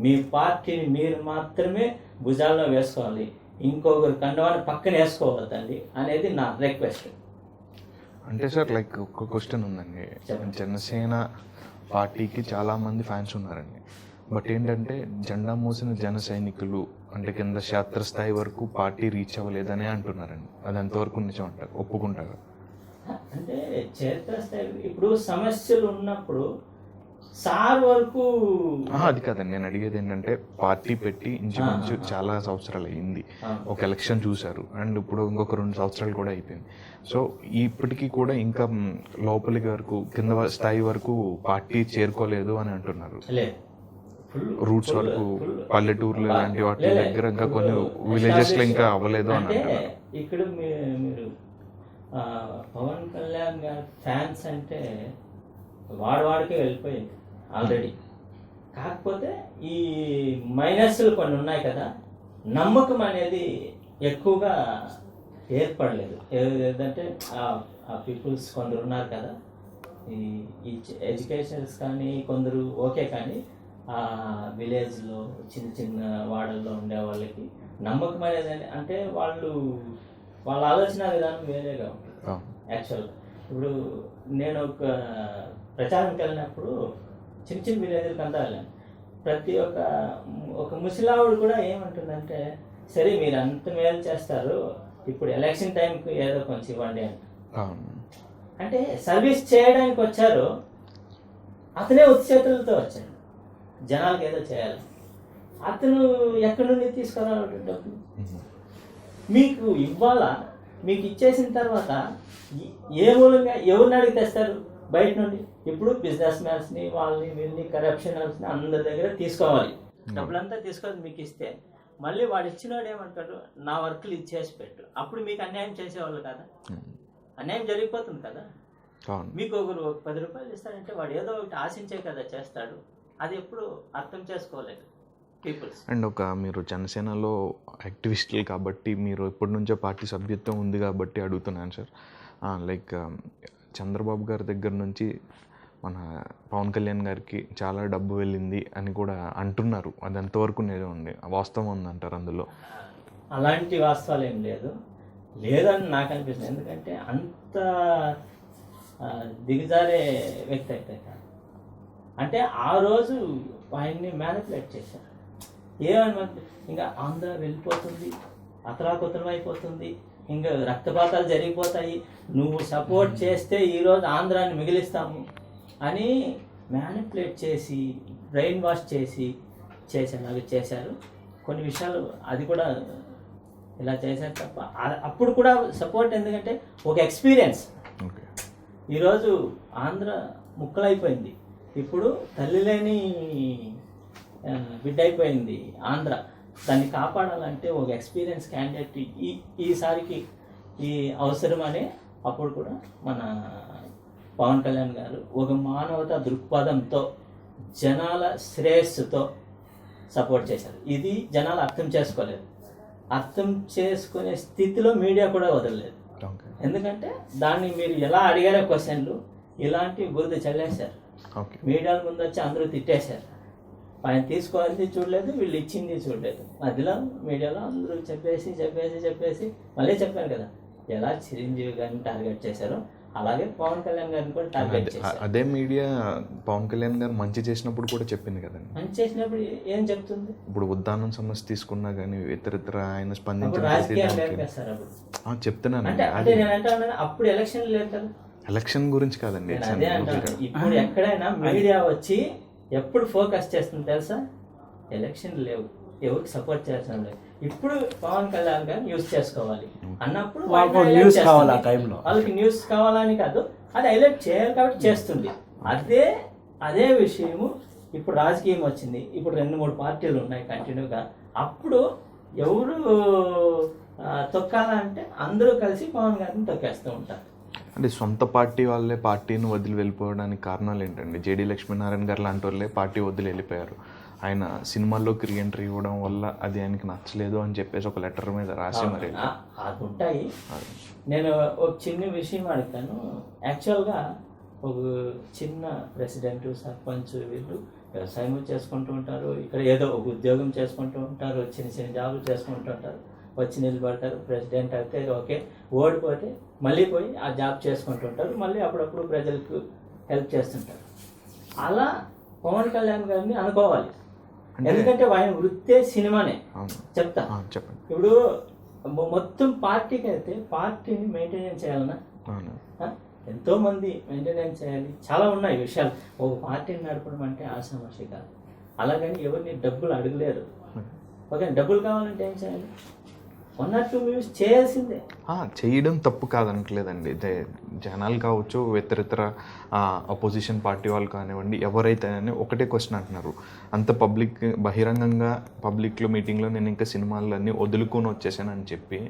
మీ పార్టీని మీరు మాత్రమే భుజాల్లో వేసుకోవాలి, ఇంకొకరు కండవాన్ని పక్కన వేసుకోవద్దండి అనేది నా రిక్వెస్ట్.
అంటే సార్ లైక్ ఒక క్వశ్చన్ ఉందండి. జనసేన పార్టీకి చాలామంది ఫ్యాన్స్ ఉన్నారండి, బట్ ఏంటంటే జెండా మోసిన జన సైనికులు అంటే కింద క్షేత్రస్థాయి వరకు పార్టీ రీచ్ అవ్వలేదనే అంటున్నారండి. అది ఎంతవరకు నిజం అంటారు, ఒప్పుకుంటారు?
అంటే క్షేత్రస్థాయి ఇప్పుడు సమస్యలు ఉన్నప్పుడు సార్ వరకు
అది కాదండి, నేను అడిగేది ఏంటంటే పార్టీ పెట్టి ఇంచుమించు చాలా సంవత్సరాలు అయింది, ఒక ఎలక్షన్ చూశారు, అండ్ ఇప్పుడు ఇంకొక 2 సంవత్సరాలు కూడా అయిపోయింది. సో ఇప్పటికీ కూడా ఇంకా లోపలికి వరకు కింద స్థాయి వరకు పార్టీ చేరుకోలేదు అని అంటున్నారు. రూట్స్ వరకు పల్లెటూర్లు లాంటి వాటి దగ్గర ఇంకా కొన్ని విలేజెస్ లో ఇంకా అవ్వలేదు అని అంటున్నారు.
ఇక్కడ మీరు పవన్ కళ్యాణ్ గారి ఫ్యాన్స్ అంటే వాడికే వెళ్ళిపోయింది ఆల్రెడీ. కాకపోతే ఈ మైనస్లు కొన్ని ఉన్నాయి కదా, నమ్మకం అనేది ఎక్కువగా ఏర్పడలేదు. ఏదంటే ఆ పీపుల్స్ కొందరు ఉన్నారు కదా, ఈ ఎడ్యుకేషన్స్ కానీ కొందరు ఓకే, కానీ ఆ విలేజ్లో చిన్న చిన్న వాడల్లో ఉండే వాళ్ళకి నమ్మకం అనేది అంటే వాళ్ళ ఆలోచన విధానం వేరేగా ఉంటుంది యాక్చువల్గా. ఇప్పుడు నేను ఒక ప్రచారంకి వెళ్ళినప్పుడు చిన్న చిన్న విలేజ్లకి అంతా వెళ్ళాను. ప్రతి ఒక ముసలావుడు కూడా ఏమంటుందంటే, సరే మీరు అంత మేలు చేస్తారు, ఇప్పుడు ఎలక్షన్ టైంకి ఏదో కొంచెం ఇవ్వండి అంట. అంటే సర్వీస్ చేయడానికి వచ్చారు, అతనే ఉత్సేతులతో వచ్చాడు, జనాలకు ఏదో చేయాలి. అతను ఎక్కడి నుండి తీసుకురావడం డబ్బులు? మీకు ఇవ్వాలా, మీకు ఇచ్చేసిన తర్వాత ఏ మూలంగా ఎవరిని అడిగి తెస్తారు బయట నుండి? ఇప్పుడు బిజినెస్ మ్యాన్స్ని వాళ్ళని వీళ్ళని కరప్షనల్స్ని అందరి దగ్గర తీసుకోవాలి, డబ్బులంతా తీసుకొని మీకు ఇస్తే మళ్ళీ వాడు ఇచ్చినవాడు ఏమంటాడు, నా వర్క్లు ఇచ్చేసి పెట్టు. అప్పుడు మీకు అన్యాయం చేసేవాళ్ళు కదా, అన్యాయం జరిగిపోతుంది కదా. మీకు ఒకరు 10 రూపాయలు ఇస్తాడంటే వాడు ఏదో ఒకటి ఆశించే కదా చేస్తాడు. అది ఎప్పుడు అర్థం చేసుకోలేదు పీపుల్స్.
అండ్ మీరు జనసేనలో యాక్టివిస్టులు కాబట్టి, మీరు ఎప్పటి నుంచో పార్టీ సభ్యత్వం ఉంది కాబట్టి అడుగుతున్నాను సార్. లైక్ చంద్రబాబు గారి దగ్గర నుంచి మన పవన్ కళ్యాణ్ గారికి చాలా డబ్బు వెళ్ళింది అని కూడా అంటున్నారు. అది ఎంతవరకు నిజం ఉంది, వాస్తవం ఉందంటారు అందులో?
అలాంటి వాస్తవాలు ఏం లేదని నాకు అనిపిస్తుంది. ఎందుకంటే అంత దిగజారే వ్యక్తి అయితే కాదు. అంటే ఆ రోజు ఆయన్ని మ్యానిపులేట్ చేశారు. ఏమని, ఇంకా ఆంధ్ర వెళ్ళిపోతుంది, అతలాకుతలం అయిపోతుంది, ఇంకా రక్తపాతాలు జరిగిపోతాయి, నువ్వు సపోర్ట్ చేస్తే ఈరోజు ఆంధ్రాన్ని మిగిలిస్తాము అని మ్యానిపులేట్ చేసి బ్రెయిన్ వాష్ చేసేలాగా చేశారు. కొన్ని విషయాలు అది కూడా ఇలా చేశారు తప్ప అప్పుడు కూడా సపోర్ట్. ఎందుకంటే ఒక ఎక్స్పీరియన్స్. ఈరోజు ఆంధ్ర ముక్కలైపోయింది, ఇప్పుడు తల్లి లేని బిడ్డ అయిపోయింది ఆంధ్ర. దాన్ని కాపాడాలంటే ఒక ఎక్స్పీరియన్స్ క్యాండిడేట్ ఈసారికి ఈ అవసరమనే అప్పుడు కూడా మన పవన్ కళ్యాణ్ గారు ఒక మానవతా దృక్పథంతో జనాల శ్రేయస్సుతో సపోర్ట్ చేశారు. ఇది జనాలు అర్థం చేసుకోలేదు. అర్థం చేసుకునే స్థితిలో మీడియా కూడా వదలలేదు.
ఓకే
ఎందుకంటే దాన్ని మీరు ఎలా అడిగారో క్వశ్చన్లు ఇలాంటి బురద చల్లేశారు.
ఓకే
మీడియాల ముందు వచ్చి అందరూ తిట్టేశారు. ఆయన తీసుకోవాల్సింది చూడలేదు, వీళ్ళు ఇచ్చింది చూడలేదు. మధ్యలో మీడియాలో అందరూ చెప్పేసి మళ్ళీ చెప్పాను కదా, ఎలా చిరంజీవి గారిని టార్గెట్ చేశారో అలాగే పవన్ కళ్యాణ్ గారిని కూడా టార్గెట్ చేశారు.
అదే మీడియా పవన్ కళ్యాణ్ గారు మంచి చేసినప్పుడు కూడా చెప్పింది కదండి.
మంచి చేసినప్పుడు ఏం చెప్తుంది?
ఇప్పుడు ఉద్దానం సమస్య తీసుకున్నా కానీ ఇతరితర ఆయన
అప్పుడు
స్పందించిన
రాజకీయాలు లేపేస్తారు. అప్పుడు
చెప్తున్నానండి.
అంటే నేను అంటాను అప్పుడు ఎలక్షన్ లేదు కదా.
ఎలక్షన్ గురించి కాదండి.
నేను అదే అంటాను. ఇప్పుడు ఎక్కడైనా మీడియా వచ్చి ఎప్పుడు ఫోకస్ చేస్తుంది తెలుసా? ఎలక్షన్ లేవు, ఎవరికి సపోర్ట్ చేస్తాం లేదు. ఇప్పుడు పవన్ కళ్యాణ్ గారిని యూజ్ చేసుకోవాలి అన్నప్పుడు
న్యూస్ కావాలి ఆ టైంలో.
వాళ్ళకి న్యూస్ కావాలని కాదు, అది హైలైట్ చేయాలి కాబట్టి చేస్తుంది. అదే విషయము ఇప్పుడు రాజకీయం వచ్చింది. ఇప్పుడు 2-3 పార్టీలు ఉన్నాయి కంటిన్యూగా. అప్పుడు ఎవరు తొక్కాలంటే అందరూ కలిసి పవన్ గారిని తొక్కేస్తూ ఉంటారు.
అంటే సొంత పార్టీ వాళ్ళే పార్టీని వదిలి వెళ్ళిపోవడానికి కారణాలు ఏంటండి? జేడీ లక్ష్మీనారాయణ గారు లాంటి వాళ్ళే పార్టీ వదిలి వెళ్ళిపోయారు. ఆయన సినిమాల్లోకి రీఎంట్రీ ఇవ్వడం వల్ల అది ఆయనకి నచ్చలేదు అని చెప్పేసి ఒక లెటర్ మీద రాసి మరి
అది ఉంటాయి. నేను ఒక చిన్న విషయం అడుగుతాను. యాక్చువల్గా ఒక చిన్న ప్రెసిడెంట్, సర్పంచ్ వీళ్ళు వ్యవసాయం చేసుకుంటూ ఉంటారు, ఇక్కడ ఏదో ఒక ఉద్యోగం చేసుకుంటూ ఉంటారు, చిన్న జాబులు చేసుకుంటూ ఉంటారు, వచ్చి నిలబడతారు. ప్రెసిడెంట్ అయితే ఓకే, ఓడిపోతే మళ్ళీ పోయి ఆ జాబ్ చేసుకుంటుంటారు, మళ్ళీ అప్పుడప్పుడు ప్రజలకు హెల్ప్ చేస్తుంటారు. అలా పవన్ కళ్యాణ్ గారిని అనుకోవాలి. ఎందుకంటే ఆయన వృత్తే సినిమానే. చెప్తా
చెప్పండి.
ఇప్పుడు మొత్తం పార్టీకి అయితే పార్టీని మెయింటెనెన్స్ చేయాలన్నా ఎంతో మంది మెయింటెనెన్స్ చేయాలి, చాలా ఉన్నాయి విషయాలు. ఒక పార్టీని నడపడం అంటే ఆషామాషి కాదు. అలాగని ఎవరిని డబ్బులు అడగలేరు. ఓకే, డబ్బులు కావాలంటే ఏం చేయాలి? 1 or 2 movies చేయాల్సిందే.
చేయడం తప్పు కాదనట్లేదండి. జనాలు కావచ్చు, ఇతర అపోజిషన్ పార్టీ వాళ్ళు కానివ్వండి, ఎవరైతే అని ఒకటే క్వశ్చన్ అంటున్నారు. అంత బహిరంగంగా పబ్లిక్లో మీటింగ్లో నేను ఇంకా సినిమాలన్నీ వదులుకొని వచ్చేసానని చెప్పి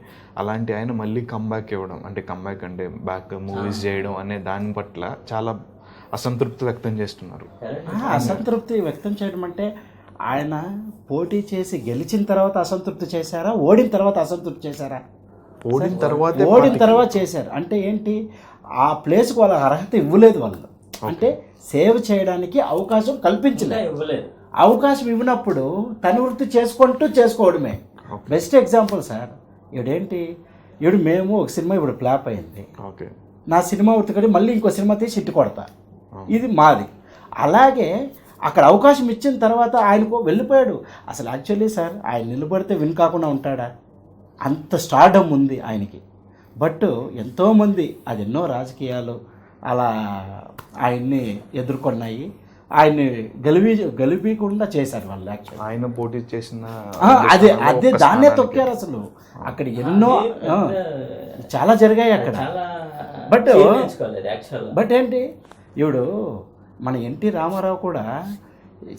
అలాంటి ఆయన మళ్ళీ కంబ్యాక్ ఇవ్వడం, అంటే కంబ్యాక్ అంటే బ్యాక్ మూవీస్ చేయడం అనే దాని పట్ల చాలా అసంతృప్తి వ్యక్తం చేస్తున్నారు.
అసంతృప్తి వ్యక్తం చేయడం అంటే ఆయన పోటీ చేసి గెలిచిన తర్వాత అసంతృప్తి చేశారా, ఓడిన తర్వాత అసంతృప్తి చేశారా? ఓడిన తర్వాత చేశారు. అంటే ఏంటి, ఆ ప్లేస్కి వాళ్ళ అర్హత ఇవ్వలేదు వాళ్ళు. అంటే సేవ్ చేయడానికి అవకాశం కల్పించలేదు. అవకాశం ఇవ్వనప్పుడు తన వృత్తి చేసుకోవడమే బెస్ట్ ఎగ్జాంపుల్ సార్. ఈవిడ మేము ఒక సినిమా ఇప్పుడు ఫ్లాప్ అయింది, నా సినిమా వృత్తి కంటే మళ్ళీ ఇంకో సినిమా తీసి ఇట్టు కొడతా, ఇది మాది. అలాగే అక్కడ అవకాశం ఇచ్చిన తర్వాత ఆయనకు వెళ్ళిపోయాడు. అసలు యాక్చువల్లీ సార్ ఆయన నిలబడితే విన్ కాకుండా ఉంటాడా? అంత స్టార్డమ్ ఉంది ఆయనకి. బట్ ఎంతోమంది అది ఎన్నో రాజకీయాలు అలా ఆయన్ని ఎదుర్కొన్నాయి, ఆయన్ని గెలిపీకుండా చేశారు వాళ్ళు. యాక్చువల్లీ ఆయన
పోటీ చేసిన
అదే దాన్నే తొక్కారు. అసలు అక్కడ ఎన్నో చాలా జరిగాయి అక్కడ. బట్ ఏంటి, ఇప్పుడు మన ఎన్టీ రామారావు కూడా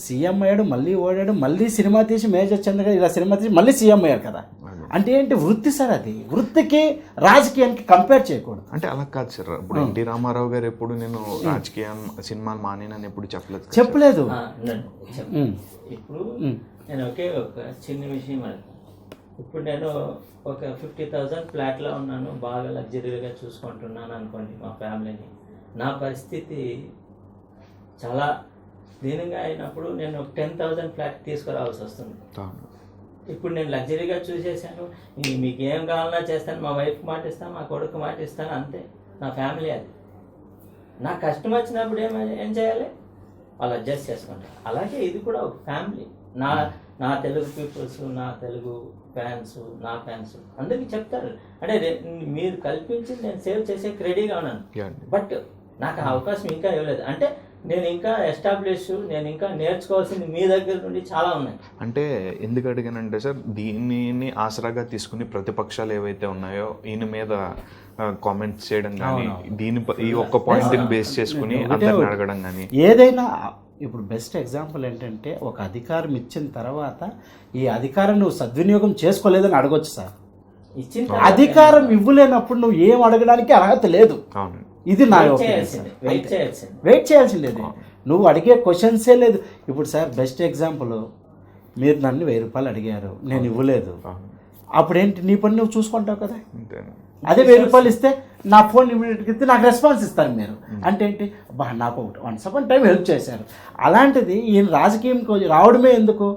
సీఎం అయ్యాడు, మళ్ళీ ఓడాడు, మళ్ళీ సినిమా తీసి మేజర్ చంద్ర గారు ఇలా సినిమా తీసి మళ్ళీ సీఎం అయ్యారు కదా. అంటే ఏంటి, వృత్తి సార్. అది వృత్తికి రాజకీయానికి కంపేర్ చేయకూడదు.
అంటే అలా కాదు సార్. ఇప్పుడు ఎన్టీ రామారావు గారు ఎప్పుడు నేను రాజకీయం సినిమాలు మానేనని ఎప్పుడు చెప్పలేదు.
ఇప్పుడు నేను ఒక చిన్న విషయం ఇప్పుడు నేను ఒక 50,000 ఫ్లాట్లో ఉన్నాను, బాగా లగ్జరీగా చూసుకుంటున్నాను అనుకోండి మా ఫ్యామిలీని. నా పరిస్థితి చాలా దీనంగా అయినప్పుడు నేను 10,000 ఫ్లాట్ తీసుకురావాల్సి వస్తుంది. ఇప్పుడు నేను లగ్జరీగా చూసేసాను, మీకు ఏం కావాలన్నా చేస్తాను, మా వైఫ్కి మాట ఇస్తాను, మా కొడుకు మాట ఇస్తాను, అంతే. నా ఫ్యామిలీ అది. నా కష్టం వచ్చినప్పుడు ఏం చేయాలి? వాళ్ళు అడ్జస్ట్ చేసుకుంటారు. అలాగే ఇది కూడా ఒక ఫ్యామిలీ. నా తెలుగు పీపుల్స్, నా తెలుగు ఫ్యాన్స్, నా ఫ్యాన్స్ అందరికీ చెప్తారు. అంటే మీరు కల్పించి నేను సేవ్ చేసే రెడీగా ఉన్నాను. బట్ నాకు ఆ అవకాశం ఇంకా ఇవ్వలేదు. అంటే నేను ఇంకా నేను ఇంకా నేర్చుకోవాల్సింది మీ దగ్గర నుండి చాలా ఉన్నాయి.
అంటే ఎందుకు అడిగానంటే సార్, దీనిని ఆసరాగా తీసుకుని ప్రతిపక్షాలు ఏవైతే ఉన్నాయో ఈయన మీద కామెంట్స్ చేయడం కానీ, ఈ ఒక్క పాయింట్ని బేస్ చేసుకుని అందరిని అడగడం కానీ,
ఏదైనా ఇప్పుడు బెస్ట్ ఎగ్జాంపుల్ ఏంటంటే, ఒక అధికారం ఇచ్చిన తర్వాత ఈ అధికారం నువ్వు సద్వినియోగం చేసుకోలేదని అడగొచ్చు సార్. అధికారం ఇవ్వలేనప్పుడు నువ్వు ఏం అడగడానికి అర్హత లేదు. ఇది నా వెయిట్ చేయాల్సిందేది. నువ్వు అడిగే క్వశ్చన్సే లేదు. ఇప్పుడు సార్ బెస్ట్ ఎగ్జాంపుల్, మీరు నన్ను 1000 రూపాయలు అడిగారు, నేను ఇవ్వలేదు. అప్పుడేంటి, నీ పని నువ్వు చూసుకుంటావు కదా. అదే 1000 రూపాయలు ఇస్తే నా ఫోన్ ఇమీడియట్గా ఇస్తే నాకు రెస్పాన్స్ ఇస్తారు మీరు. అంటే ఏంటి, అబ్బా నాకు ఒకటి వన్స్ అపాన్ టైం హెల్ప్ చేశారు. అలాంటిది ఈయన రాజకీయంకి రావడమే ఎందుకు,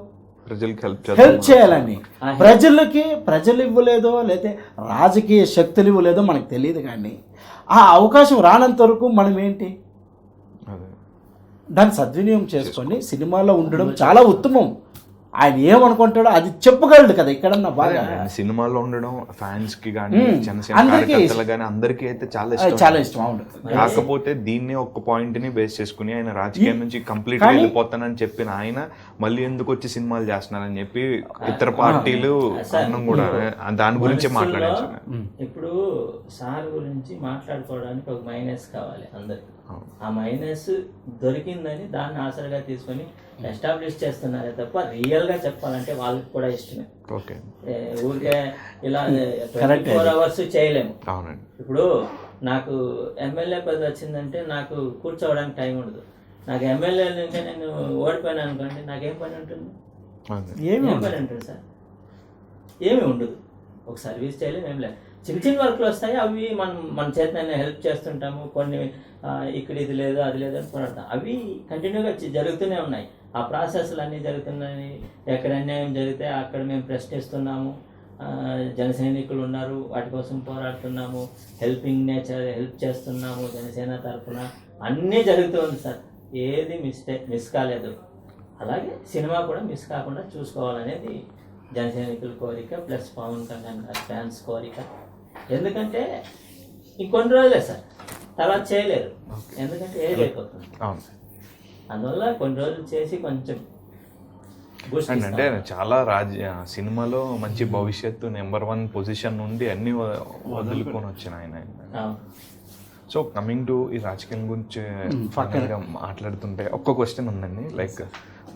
ప్రజలకు
హెల్ప్ చేయాలని. ప్రజలు ఇవ్వలేదో లేకపోతే రాజకీయ శక్తులు ఇవ్వలేదో మనకు తెలియదు, కానీ ఆ అవకాశం రానంత వరకు మనం ఏంటి దాన్ని సద్వినియోగం చేసుకొని సినిమాలో ఉండడం చాలా ఉత్తమం. ఆయన ఏమనుకుంటాడో అది చెప్పగలడు కదా ఇక్కడన్నా బాగా.
సినిమాలో ఉండడం ఫ్యాన్స్ కి కానీ జనసేన కార్యకర్తలు కానీ అందరికీ అయితే
చాలా ఇష్టం. అవును,
కాకపోతే దీన్ని ఒక పాయింట్ ని బేస్ చేసుకుని ఆయన రాజకీయం నుంచి కంప్లీట్ వెళ్ళిపోతానని చెప్పిన ఆయన మళ్ళీ ఎందుకు వచ్చి సినిమాలు చేస్తున్నారని చెప్పి ఇతర పార్టీలు అన్నం కూడా దాని గురించి మాట్లాడారు.
ఇప్పుడు సార్ గురించి మాట్లాడుకోవడానికి ఒక మైనస్ కావాలి అందరికి. ఆ మైనస్ దొరికిందని దాన్ని ఆసరగా తీసుకొని ఎస్టాబ్లిష్ చేస్తున్నారే తప్ప రియల్ గా చెప్పాలంటే వాళ్ళకి కూడా ఇష్టమే. ఊరికే ఇలా 24 hours చేయలేము. ఇప్పుడు నాకు ఎమ్మెల్యే పదవి వచ్చిందంటే నాకు కూర్చోవడానికి టైం ఉండదు. నాకు ఎమ్మెల్యే నేను ఓడిపోయాను అనుకోండి, నాకేం పని ఉంటుంది? ఏం పని ఉంటుంది సార్? ఏమి ఉండదు. ఒక సర్వీస్ చేయలేము, ఏం లేదు. చిన్న వర్క్లు వస్తాయి, అవి మన చేతనే హెల్ప్ చేస్తుంటాము. కొన్ని ఇక్కడ ఇది లేదు అది లేదు అని పోరాడతాం, అవి కంటిన్యూగా జరుగుతూనే ఉన్నాయి. ఆ ప్రాసెస్లు అన్నీ జరుగుతున్నాయి. ఎక్కడ అన్యాయం జరిగితే అక్కడ మేము ప్రశ్నిస్తున్నాము. జన సైనికులు ఉన్నారు, వాటి కోసం పోరాడుతున్నాము. హెల్పింగ్ నేచర్, హెల్ప్ చేస్తున్నాము జనసేన తరఫున. అన్నీ జరుగుతుంది సార్, ఏది మిస్ కాలేదు. అలాగే సినిమా కూడా మిస్ కాకుండా చూసుకోవాలనేది జన సైనికుల కోరిక, ప్లస్ పవన్ కళ్యాణ్ ఫ్యాన్స్ కోరిక. ఎందుకంటే ఇంకొన్ని రోజులే సార్, తర్వాత చేయలేరు, ఎందుకంటే ఏజ్ అయిపోతుంది. అందువల్ల కొన్ని రోజులు చేసి కొంచెం
అంటే చాలా సినిమాలో మంచి భవిష్యత్తు, నెంబర్ 1 పొజిషన్ నుండి అన్ని వదులుకొని వచ్చిన ఆయన. సో కమింగ్ టు ఈ రాజకీయం గురించి ఫైనల్గా మాట్లాడుతుంటే ఒక్క క్వశ్చన్ ఉందండి. లైక్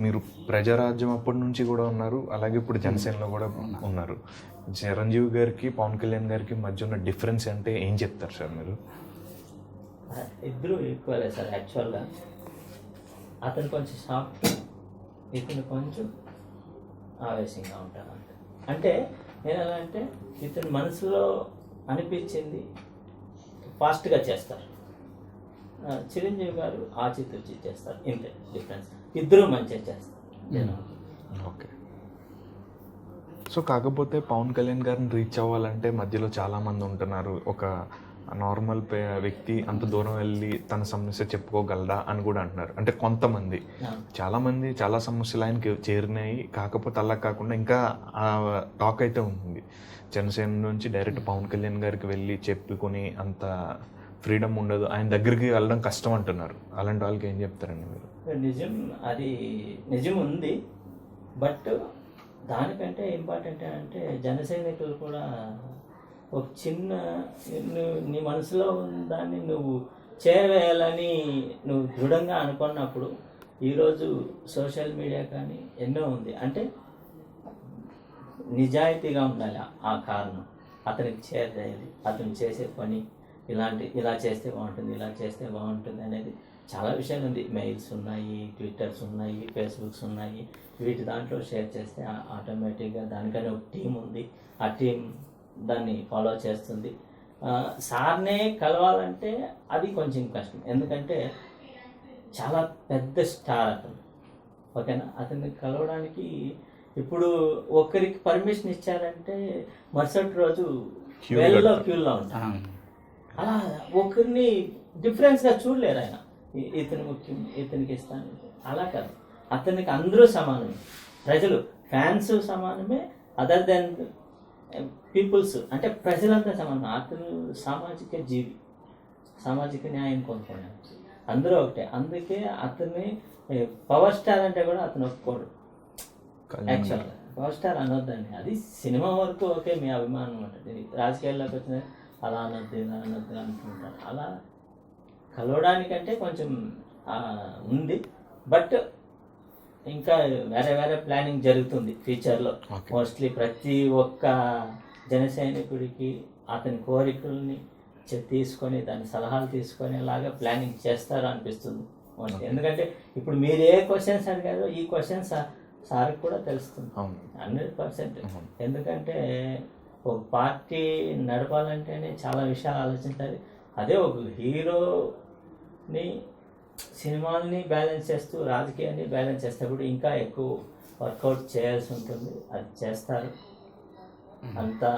మీరు ప్రజారాజ్యం అప్పటి నుంచి కూడా ఉన్నారు, అలాగే ఇప్పుడు జనసేనలో కూడా ఉన్నారు. చిరంజీవి గారికి పవన్ కళ్యాణ్ గారికి మధ్య ఉన్న డిఫరెన్స్ అంటే ఏం చెప్తారు సార్ మీరు?
ఇద్దరు ఈక్వలే సార్. యాక్చువల్గా అతను కొంచెం సాఫ్ట్, ఇతను కొంచెం ఆవేశంగా ఉంటాను. అంటే నేను ఎలా అంటే ఇతని మనసులో అనిపించింది ఫాస్ట్గా చేస్తారు, చిరంజీవి గారు ఆచితూచి చేస్తారు. ఇంతే డిఫరెన్స్. ఇద్దరు మంచిగా చేస్తారు.
ఓకే. సో కాకపోతే పవన్ కళ్యాణ్ గారిని రీచ్ అవ్వాలంటే మధ్యలో చాలామంది ఉంటున్నారు. ఒక నార్మల్ వ్యక్తి అంత దూరం వెళ్ళి తన సమస్య చెప్పుకోగలడా అని కూడా అంటున్నారు. అంటే కొంతమంది, చాలామంది చాలా సమస్యలు ఆయనకి చేరినాయి. కాకపోతే అలా కాకుండా ఇంకా టాక్ అయితే ఉంది, జనసేన నుంచి డైరెక్ట్ పవన్ కళ్యాణ్ గారికి వెళ్ళి చెప్పుకొని అంత ఫ్రీడమ్ ఉండదు, ఆయన దగ్గరికి వెళ్ళడం కష్టం అంటున్నారు. అలాంటి వాళ్ళకి ఏం చెప్తారండి మీరు?
నిజం, అది నిజం ఉంది. బట్ దానికంటే ఇంపార్టెంట్ అంటే జన సైనికులు కూడా ఒక చిన్న నీ మనసులో దాన్ని నువ్వు చేరవేయాలని నువ్వు దృఢంగా అనుకున్నప్పుడు, ఈరోజు సోషల్ మీడియా కానీ ఎన్నో ఉంది. అంటే నిజాయితీగా ఉండాలి ఆ కారణం, అతనికి చేరేయాలి, అతను చేసే పని ఇలా చేస్తే బాగుంటుంది, ఇలా చేస్తే బాగుంటుంది అనేది చాలా విషయాలు ఉంది. మెయిల్స్ ఉన్నాయి, ట్విట్టర్స్ ఉన్నాయి, ఫేస్బుక్స్ ఉన్నాయి. వీటి దాంట్లో షేర్ చేస్తే ఆటోమేటిక్గా దానికనే ఒక టీం ఉంది, ఆ టీం దాన్ని ఫాలో చేస్తుంది. సార్నే కలవాలంటే అది కొంచెం కష్టం, ఎందుకంటే చాలా పెద్ద స్టార్ అతను. ఓకేనా, అతన్ని కలవడానికి ఇప్పుడు ఒక్కరికి పర్మిషన్ ఇచ్చారంటే మరుసటి రోజు వేలలో క్యూలో ఉంటాం. అలా ఒకరిని డిఫరెన్స్గా చూడలేరు. ఆయన ఇతను ముఖ్యం, ఇతనికి ఇస్తాను అలా కాదు. అతనికి అందరూ సమానమే, ప్రజలు ఫ్యాన్స్ సమానమే, అదర్ దెన్ పీపుల్స్ అంటే ప్రజలంతా సమానం. అతను సామాజిక జీవి, సామాజిక న్యాయం కోరుకున్నాడు, అందరూ ఒకటే. అందుకే అతన్ని పవర్ స్టార్ అంటే కూడా అతను ఒప్పుకోడు. యాక్చువల్గా పవర్ స్టార్ అనొద్దండి, అది సినిమా వరకు ఓకే, మీ అభిమానం ఉంటుంది. రాజకీయాల్లోకి వచ్చిన అలా అనొద్దు ఇలా అనొద్దు అంటుంటారు. అలా కలవడానికంటే కొంచెం ఉంది. బట్ ఇంకా వేరే ప్లానింగ్ జరుగుతుంది ఫ్యూచర్లో. మోస్ట్లీ ప్రతి ఒక్క జన సైనికుడికి అతని కోరికల్ని తీసుకొని దాని సలహాలు తీసుకునేలాగా ప్లానింగ్ చేస్తారో అనిపిస్తుంది మోస్ట్లీ. ఎందుకంటే ఇప్పుడు మీరు ఏ క్వశ్చన్స్ అడిగారో ఈ క్వశ్చన్స్ సార్కి కూడా తెలుస్తుంది 100%. ఎందుకంటే ఒక పార్టీ నడపాలంటేనే చాలా విషయాలు ఆలోచించాలి. అదే ఒక హీరోని సినిమాల్ని బ్యాలెన్స్ చేస్తూ రాజకీయాన్ని బ్యాలెన్స్ చేసేటప్పుడు ఇంకా ఎక్కువ వర్కౌట్ చేయాల్సి ఉంటుంది. అది చేస్తారు. అంతా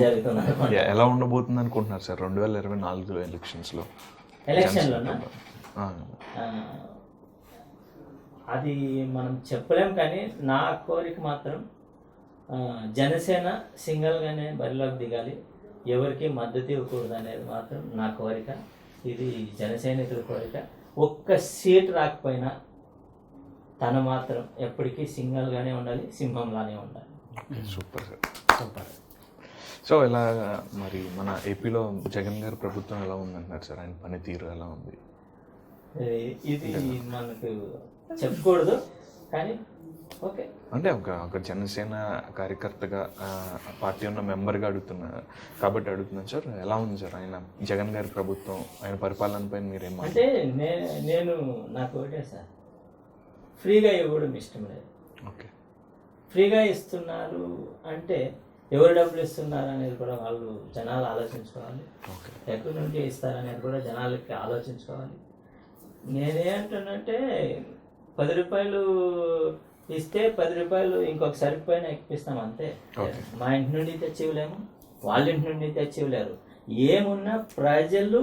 జరుగుతుంది.
ఎలా ఉండబోతుంది అనుకుంటున్నారు సార్ 2024 ఎలక్షన్స్లో?
ఎలక్షన్లోనా అది మనం చెప్పలేం, కానీ నా కోరిక మాత్రం జనసేన సింగిల్గానే బరిలోకి దిగాలి, ఎవరికి మద్దతు ఇవ్వకూడదు అనేది మాత్రం నా కోరిక. ఇది జనసైనికుల కోరిక. ఒక్క సీట్ రాకపోయినా తను మాత్రం ఎప్పటికీ సింగిల్గానే ఉండాలి, సింహంలానే ఉండాలి.
Super sir, super. సో ఇలా మరి మన ఏపీలో జగన్ గారి ప్రభుత్వం ఎలా ఉందంటున్నారు సార్? ఆయన పనితీరు ఎలా ఉంది?
ఇది మనకు చెప్పకూడదు, కానీ ఓకే.
అంటే ఒక జనసేన కార్యకర్తగా పార్టీ ఉన్న మెంబర్గా కాబట్టి అడుగుతున్నాను సార్. ఎలా ఉంది సార్ ఆయన జగన్ గారి ప్రభుత్వం, ఆయన పరిపాలన పైన మీరేం?
అంటే నేను నాకు ఒకటే సార్, ఫ్రీగా ఇవ్వడం ఇష్టం లేదు.
ఓకే,
ఫ్రీగా ఇస్తున్నారు అంటే ఎవరు డబ్బులు ఇస్తున్నారు అనేది కూడా వాళ్ళు జనాలు ఆలోచించుకోవాలి. ఎక్కడి నుండి ఇస్తారనేది కూడా జనాలకి ఆలోచించుకోవాలి. నేనేంటానంటే 10 రూపాయలు ఇస్తే 10 రూపాయలు ఇంకొక సరిపోయినా ఎక్కిపిస్తాం అంతే. మా ఇంటి నుండి తెచ్చివ్వలేము, వాళ్ళ ఇంటి నుండి తెచ్చివ్వలేరు. ఏమున్నా ప్రజలు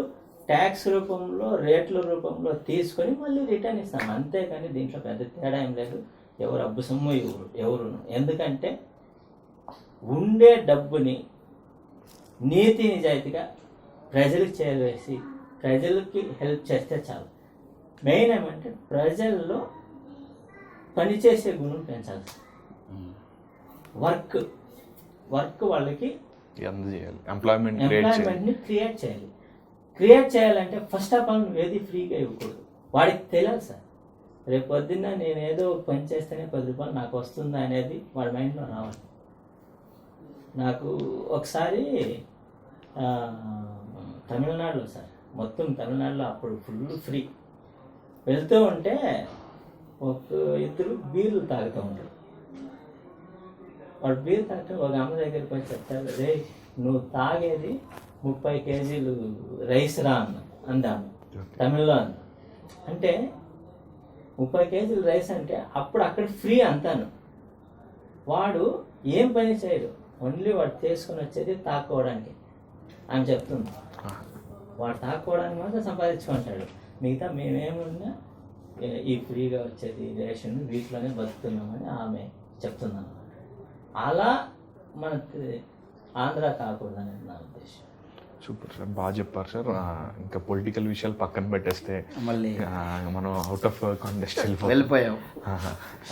ట్యాక్స్ రూపంలో రేట్ల రూపంలో తీసుకొని మళ్ళీ రిటర్న్ ఇస్తాం, అంతేకాని దీంట్లో పెద్ద తేడా ఏం లేదు. ఎవరు అబ్బు సొమ్ము ఎవరును. ఎందుకంటే ఉండే డబ్బుని నీతి నిజాయితీగా ప్రజలకు చేరవేసి ప్రజలకి హెల్ప్ చేస్తే చాలు. మెయిన్ ఏమంటే ప్రజల్లో పనిచేసే గుణం పెంచాలి. వర్క్ వాళ్ళకి ఎంప్లాయ్మెంట్ని క్రియేట్ చేయాలి. క్రియేట్ చేయాలంటే ఫస్ట్ ఆఫ్ ఆల్ నువ్వు ఏది ఫ్రీగా ఇవ్వకూడదు. వాడికి తెలియాలి సార్, రేపు పొద్దున్న నేను ఏదో పని చేస్తేనే 10 రూపాయలు నాకు వస్తుందా అనేది వాడి మైండ్లో రావాలి. నాకు ఒకసారి తమిళనాడులో సార్, మొత్తం తమిళనాడులో అప్పుడు ఫుల్ ఫ్రీ వెళ్తూ ఉంటే ఇద్దరు బీర్లు తాగుతూ ఉంటారు. వాడు బీర్ తాగితే ఒక అమ్మ దగ్గరికి పోయి చెప్తాడు, రే నువ్వు తాగేది 30 కేజీలు రైస్ రా అందాము తమిళ్లో అంది. అంటే 30 కేజీలు రైస్ అంటే అప్పుడు అక్కడ ఫ్రీ అంతాను. వాడు ఏం పని చేయడు, ఓన్లీ వాడు తీసుకొని వచ్చేది తాక్కోవడానికి అని చెప్తుంది. వాడు తాక్కోవడానికి మాత్రం సంపాదించుకుంటాడు, మిగతా మేమేమున్నా ఈ ఫ్రీగా వచ్చేది రేషన్ వీటిలోనే బతుకుతున్నామని ఆమె చెప్తున్నాను. అలా మనకి ఆంధ్ర కాకూడదు అనేది నా ఉద్దేశం.
సూపర్ సార్, బాగా చెప్పారు సార్. ఇంకా పొలిటికల్ విషయాలు పక్కన పెట్టేస్తే మళ్ళీ మనం అవుట్ ఆఫ్ కాంటెక్స్ట్
వెళ్ళిపోయాం.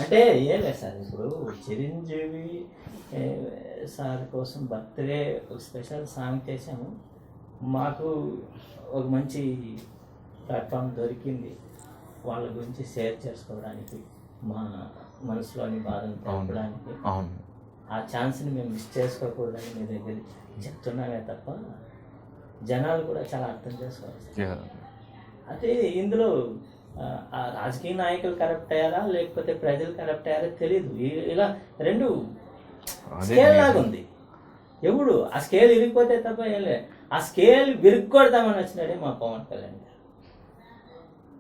అంటే ఏం లేదు సార్, ఇప్పుడు చిరంజీవి సార్ కోసం బర్త్డే ఒక స్పెషల్ సాంగ్ చేసాము. మాకు ఒక మంచి ప్లాట్ఫామ్ దొరికింది వాళ్ళ గురించి షేర్ చేసుకోవడానికి, మా మనసులోని బాధను తెలపడానికి. ఆ ఛాన్స్ని మేము మిస్ చేసుకోకూడదని మీ దగ్గర చెప్తున్నామే తప్ప జనాలు కూడా చాలా అర్థం చేసుకోవాలి. అయితే ఇందులో రాజకీయ నాయకులు కరప్ట్ అయ్యారా లేకపోతే ప్రజలు కరప్ట్ అయ్యారా తెలీదు. ఇలా రెండు స్కేల్ లాగా ఉంది. ఎప్పుడు ఆ స్కేల్ ఇరిగిపోతే తప్ప ఏం లేదు. ఆ స్కేల్ విరుక్కొడతామని వచ్చినాడే మా పవన్ కళ్యాణ్ గారు.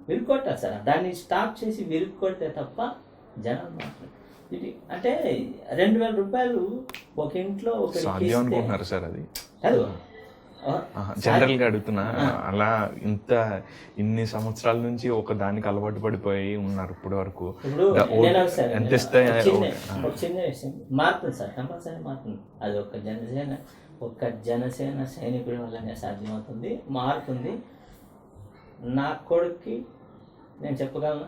విరుక్కొట్టారు సార్, దాన్ని స్టాప్ చేసి విరుక్కొడితే తప్ప జనాలు మాట్లాడు. ఇది అంటే 2000 రూపాయలు ఒక ఇంట్లో
అనుకుంటున్నారు సార్? అది
కాదు,
జనరల్ గా అడుగుతున్నా. అలా ఇన్ని సంవత్సరాల నుంచి ఒక దానికి అలవాటు పడిపోయి ఉన్నారు ఇప్పటి వరకు. ఎంత
చిన్న విషయం మారుతుంది సార్, కంపల్సరీ మారుతుంది. అది ఒక జనసేన సైనికుడి వల్లనే సాధ్యమవుతుంది, మారుతుంది. నా కొడుక్కి నేను చెప్పగలను,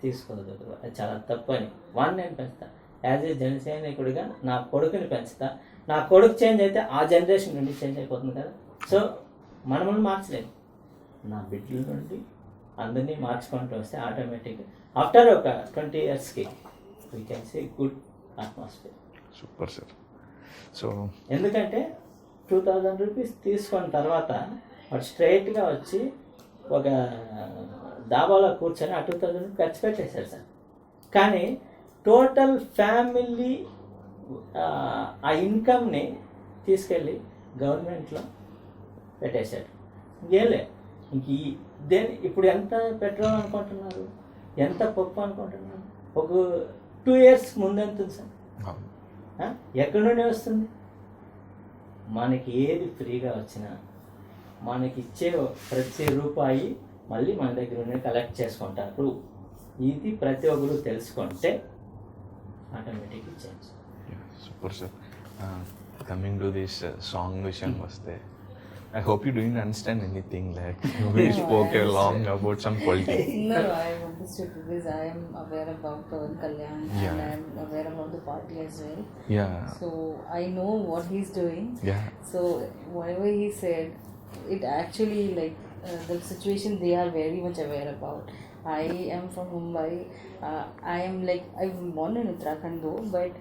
తీసుకోదు, అది చాలా తప్పు అని. వాడిని నేను పెంచుతా, యాజ్ ఏ జనసైనికుడిగా నా కొడుకుని పెంచుతా. నా కొడుకు చేంజ్ అయితే ఆ జనరేషన్ నుండి చేంజ్ అయిపోతుంది కదా. సో మనల్ని మార్చలేదు, నా బిడ్డల నుండి అందరినీ మార్చుకుంటూ వస్తే ఆటోమేటిక్గా ఆఫ్టర్ ఒక 20 yearsకి we can see good atmosphere.
Super sir. So
ఎందుకంటే 2000 రూపీస్ తీసుకున్న తర్వాత వాడు స్ట్రైట్గా వచ్చి ఒక దాబాలో కూర్చొని ఆ 2000 రూపీస్ ఖర్చు పెట్టేశారు సార్. కానీ టోటల్ ఫ్యామిలీ ఆ ఇన్కమ్ని తీసుకెళ్ళి గవర్నమెంట్లో పెట్టేశాడు. ఇంకేలే ఇంక దేని ఇప్పుడు ఎంత పెట్రోల్ అనుకుంటున్నారు, ఎంత పప్పు అనుకుంటున్నారు, ఒక 2 years ముందు ఎంత ఉంది సార్? ఎక్కడి నుండి వస్తుంది? మనకి ఏది ఫ్రీగా వచ్చినా మనకి ఇచ్చే ప్రతి రూపాయి మళ్ళీ మన దగ్గర నుండి కలెక్ట్ చేసుకుంటారు. ఇది ప్రతి ఒక్కరు తెలుసుకుంటే ఆటోమేటిక్గా change.
Super sir. Coming to this song విషయం వస్తే, I hope you didn't understand anything, like we spoke along about some politics.
No, I understood because I am aware about Pawan Kalyan and I am aware about the party as well.
Yeah.
So I know what he's doing.
Yeah.
So whatever he said, it actually like the situation they are very much aware about. I am from Mumbai. I am like I'm born in Uttarakhand though, but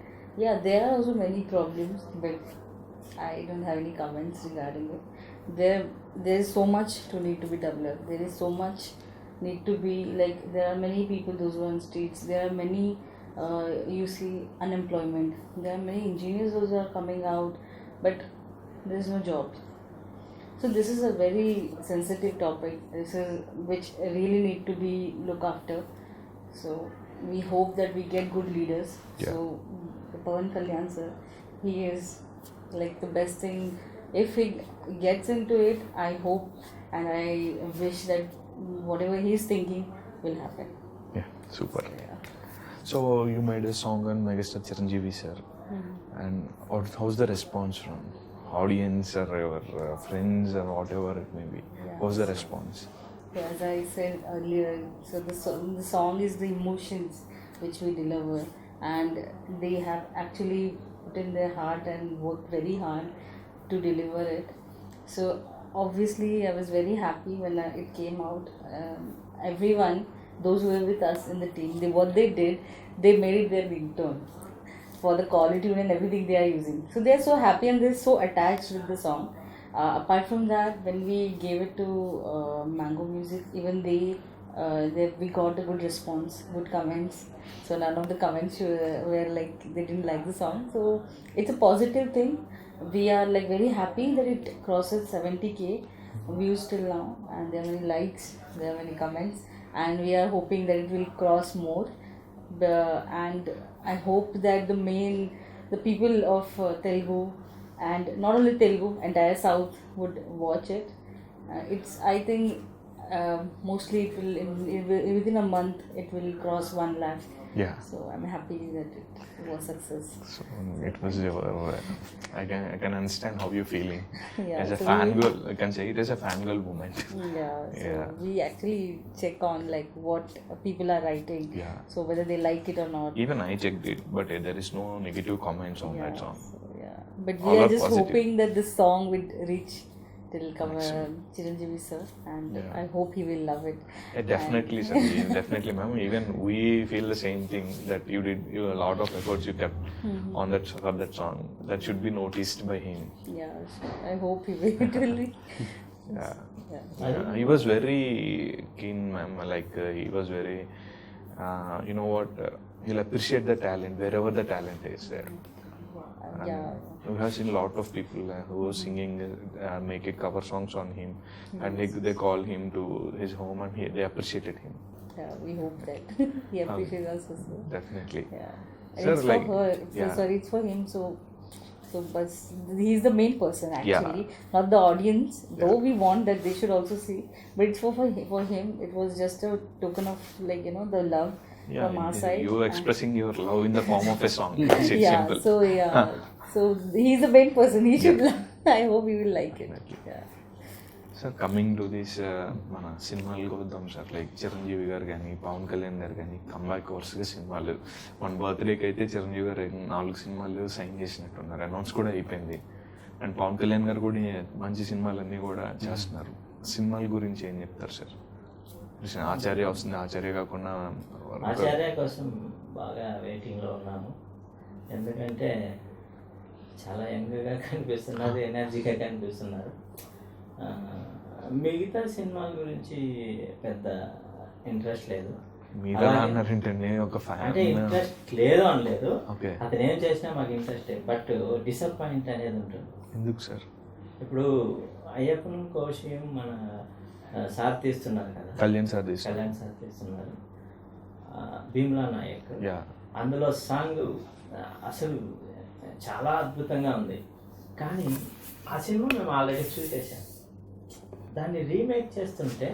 yeah, there are also many problems, but I don't have any comments regarding it. There is so much to need to be developed. There is so much need to be like there are many people those who are on streets. There are many you see unemployment. There are many engineers those are coming out, but there is no jobs. So this is a very sensitive topic. This is which really need to be looked after. So we hope that we get good leaders.
Yeah.
So Pawan Kalyan sir, he is like the best thing. If he gets into it, I hope and I wish that whatever he is thinking will happen.
Yeah, super. So you made a song on Megastar Chiranjeevi sir, and how's the response from audience or your friends or whatever it may be? How's the response?
Yeah, as I said earlier, so the song is the emotions which we deliver, and they have actually put in their heart and worked very hard to deliver it. So obviously I was very happy when it came out. Everyone, those who were with us in the team, what they did, they made it their ringtone for the quality tune and everything they are using. So they are so happy and they're so attached with the song. Apart from that, when we gave it to Mango Music, even we got a good response, good comments. So none of the comments were like they didn't like the song. So it's a positive thing. We are like very happy that it crosses 70k views till now, and there are many likes, there are many comments, and we are hoping that it will cross more. And I hope that the people of Telugu, and not only Telugu, entire South would watch it. I think mostly it will within a month it will cross 1 lakh.
Yeah.
So I'm happy that it was success.
So it was your. I can understand how you're feeling.
Yeah,
As a
so
fangirl, I can say it is a fangirl moment.
Yeah, so
Yeah.
we actually check on like what people are writing.
Yeah.
So whether they like it or not.
Even I checked it, but there is no negative comments on that
Yeah,
song.
so, yeah. But
All
we are
are
just
positive.
hoping that this song would reach till Chiranjeevi sir, and
Yeah.
I hope he will love it.
Yeah, definitely, sir. Definitely, ma'am. Even we feel the same thing that you did. A lot of efforts you kept on for that song. That should be noticed by him.
Yeah, so I hope he will. It will be.
Yeah.
Yeah.
He was very keen, ma'am. Like he was very, you know what? He'll appreciate the talent wherever the talent is there.
Yeah.
We have seen a lot of people who are singing, making cover songs on him, and they call him to his home, and they appreciated him.
Yeah, we hope that he appreciates us also.
Definitely.
Yeah. And
Sir,
it's
like-
for her.
yeah.
Sorry, it's for him. So but he's the main person actually, not the audience. Though we want that they should also see, but it's for him. It was just a token of like the love from our side.
You expressing your love in the form of a song. It's
Yeah.
simple.
So he's the main person. He should. I hope he will like it.
Definitely.
Yeah.
Sir coming to this మన సినిమాలకు వద్దాం sir. Like Chiranjeevi గారు కానీ పవన్ కళ్యాణ్ గారు కానీ comeback వరుసగా సినిమాలు. మన బర్త్డేకి అయితే చిరంజీవి గారు 4 సినిమాలు సైన్ చేసినట్టున్నారు, అనౌన్స్ కూడా అయిపోయింది. అండ్ పవన్ కళ్యాణ్ గారు కూడా మంచి సినిమాలన్నీ కూడా చేస్తున్నారు. సినిమాల గురించి ఏం చెప్తారు సార్? ఆచార్య వస్తుంది, ఆచార్య కాకుండా
ఆచార్య కోసం బాగా వెయిటింగ్లో ఉన్నాను. ఎందుకంటే చాలా యంగ్గా కనిపిస్తున్నారు, ఎనర్జీగా కనిపిస్తున్నారు. మిగతా సినిమాల గురించి పెద్ద ఇంట్రెస్ట్ లేదు.
మీరు ఎలా అన్నారంటే ఒక
అంటే
ఫ్యాన్.
ఇంట్రెస్ట్ లేదు అనలేదు,
ఓకే.
అతను ఏం చేసినా మాకు ఇంట్రెస్టే, బట్ డిసప్పాయింట్ అనేది ఉంటుంది.
ఎందుకు సార్?
ఇప్పుడు అయ్యప్పన్ కోశం మన సార్ తీస్తున్నారు కదా,
కళ్యాణ్ సార్ తీస్తారు.
కళ్యాణ్ సార్ తీస్తున్నారు, భీమ్లా నాయక్.
యా.
అందులో సాంగ్ అసలు చాలా అద్భుతంగా ఉంది, కానీ ఆ సినిమా మేము ఆల్రెడీ చూసేసాం. దాన్ని రీమేక్ చేస్తుంటే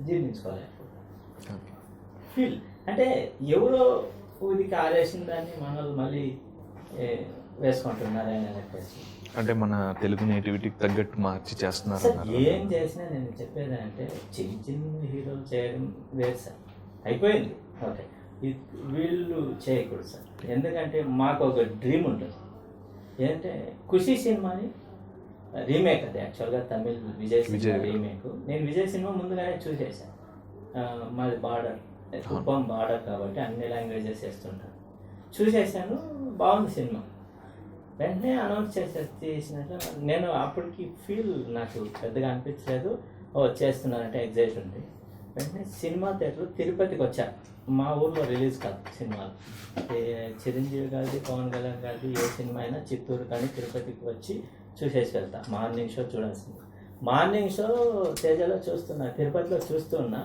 జీర్ణించుకోలేదు. ఫీల్ అంటే ఎవరో ఇది కాలేసిన దాన్ని మనల్ని మళ్ళీ వేసుకుంటున్నారు అని చెప్పేసి.
అంటే మన తెలుగు నేటివిటీకి తగ్గట్టు మార్చి చేస్తున్నారు
సార్
అన్నారు.
ఏం చేసినా నేను చెప్పేది అంటే చిన్న చిన్న హీరోలు చేయడం వేరు సార్, అయిపోయింది. ఓకే, వీళ్ళు చేయకూడదు సార్, ఎందుకంటే మాకు ఒక డ్రీమ్ ఉంటుంది. ఏంటంటే ఖుషి సినిమాని రీమేక్, అది యాక్చువల్గా తమిళ్ విజయ్ సినిమా రీమేక్. నేను విజయ్ సినిమా ముందుగానే చూసేసాను. మాది బార్డర్, కుప్పం బార్డర్ కాబట్టి అన్ని లాంగ్వేజెస్ వేస్తుంటాను. చూసేసాను, బాగుంది సినిమా. వెంటనే అనౌన్స్ చేసినట్లు నేను అప్పటికి ఫీల్ నాకు పెద్దగా అనిపించలేదు. చేస్తున్నానంటే ఎగ్జైట్ ఉంది. వెంటనే సినిమా థియేటర్ తిరుపతికి వచ్చా. మా ఊర్లో రిలీజ్ కాదు సినిమాలు. చిరంజీవి గారిది, పవన్ కళ్యాణ్ గారిది ఏ సినిమా అయినా చిత్తూరు కానీ తిరుపతికి వచ్చి చూసేసి వెళ్తా. మార్నింగ్ షో చూడాల్సింది. మార్నింగ్ షో తేజలో చూస్తున్నా, తిరుపతిలో చూస్తున్నా.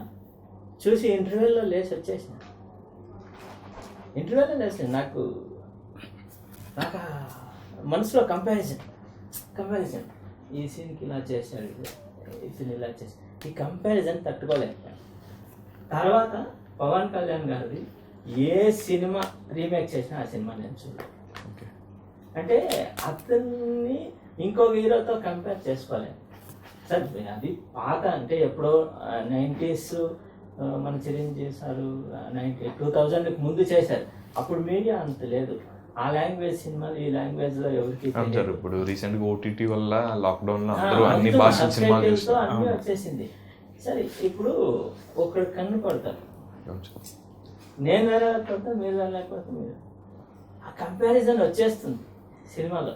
చూసి ఇంటర్వ్యూలో లేచి వచ్చేసిన. ఇంటర్వ్యూలో లేచి నాకు మనసులో కంపారిజన్ ఈ సీన్కి ఇలా చేశాడు, ఈ సీన్ ఇలా చేశాడు, ఈ కంపారిజన్ తట్టుకోలేకపోయాను. తర్వాత పవన్ కళ్యాణ్ గారిది ఏ సినిమా రీమేక్ చేసినా ఆ సినిమా నేను చూడలేదు. అంటే అతన్ని ఇంకో హీరోతో కంపేర్ చేసుకోలేను సార్. అది పాత, అంటే ఎప్పుడో 90s మన చిరంజీవి సారు 2000కి ముందు చేశారు. అప్పుడు మీడియా అంత లేదు. ఆ లాంగ్వేజ్ సినిమాలు ఈ లాంగ్వేజ్లో ఎవరికి
అంటారు. ఇప్పుడు రీసెంట్గా ఓటీటీ వల్ల లాక్డౌన్ లో అందరూ అన్ని భాషల సినిమాలు చూస్తారు,
అన్నీ వచ్చేసింది. సరే, ఇప్పుడు ఒకడు కన్ను కొడతారు, నేను వెళ్ళలేకపోతే మీరు వెళ్ళలేకపోతే మీరు, ఆ కంపారిజన్ వచ్చేస్తుంది సినిమాలో.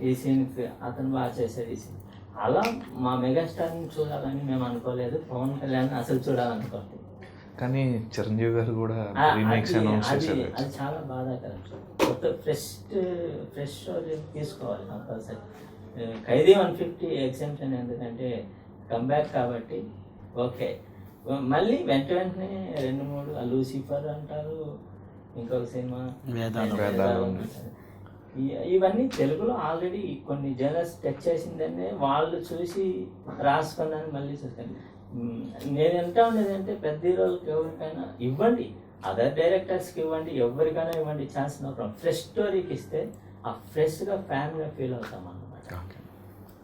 ఈ సీన్కి అతను బాగా చేసేది ఈ సీన్. అలా మా మెగాస్టార్ని చూడాలని మేము అనుకోలేదు, పవన్ కళ్యాణ్ అసలు చూడాలనుకోలేదు.
కానీ చిరంజీవి గారు కూడా రీమేక్స్ అనౌన్స్ చేశారు.
అది చాలా బాధాకరం. కొత్త ఫ్రెష్ తీసుకోవాలి కంపల్సరీ. ఖైదీ 150 ఎగ్జామ్షన్, ఎందుకంటే కంబ్యాక్ కాబట్టి. ఓకే, మళ్ళీ వెంటనే 2-3 లూసిఫర్ అంటారు, ఇంకొక సినిమా వేదాలు. ఇవన్నీ తెలుగులో ఆల్రెడీ కొన్ని జనర్స్ టచ్ చేసిందనే వాళ్ళు చూసి రాసుకున్నాను, మళ్ళీ చూస్తాను. నేను ఎంత ఉండేది అంటే పెద్ద హీరోలకి ఎవరికైనా ఇవ్వండి, అదర్ డైరెక్టర్స్కి ఇవ్వండి, ఎవరికైనా ఇవ్వండి ఛాన్స్. ఫ్రెష్ స్టోరీకి ఇస్తే ఆ ఫ్రెష్గా ఫ్యాన్గా ఫీల్ అవుతాం అన్నమాట.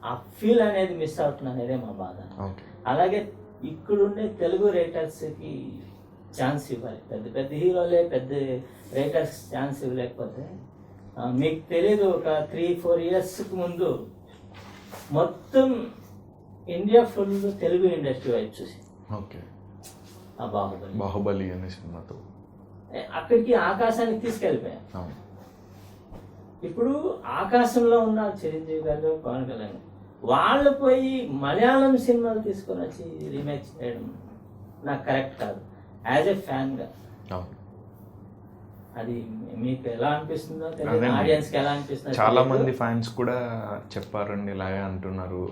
ఆ ఫీల్ అనేది మిస్ అవుతుంది అనేదే మా బాధ. అలాగే ఇక్కడుండే తెలుగు రైటర్స్కి ఛాన్స్ ఇవ్వాలి. పెద్ద హీరోలే పెద్ద రైటర్స్ ఛాన్స్ ఇవ్వలేకపోతే, మీకు తెలియదు, ఒక 3-4 ఇయర్స్కి ముందు మొత్తం ఇండియా ఫుల్ తెలుగు ఇండస్ట్రీ వైపు చూసి,
ఓకే,
ఆ
బాహుబలి అనే సినిమాతో
అక్కడికి ఆకాశానికి తీసుకెళ్ళిపోయాం. ఇప్పుడు ఆకాశంలో ఉన్న చిరంజీవి గారు, పవన్ కళ్యాణ్ వాళ్ళు పోయి మలయాళం సినిమాలు తీసుకొని వచ్చి రీమేక్ చేయడం నాకు కరెక్ట్ కాదు. యాజ్ ఎ ఫ్యాన్గా అది మీకు ఎలా అనిపిస్తుందో తెలియదు, ఆడియన్స్కి ఎలా అనిపిస్తుందో.
చాలా మంది ఫ్యాన్స్ కూడా చెప్పారండి ఇలాగే అంటున్నారు.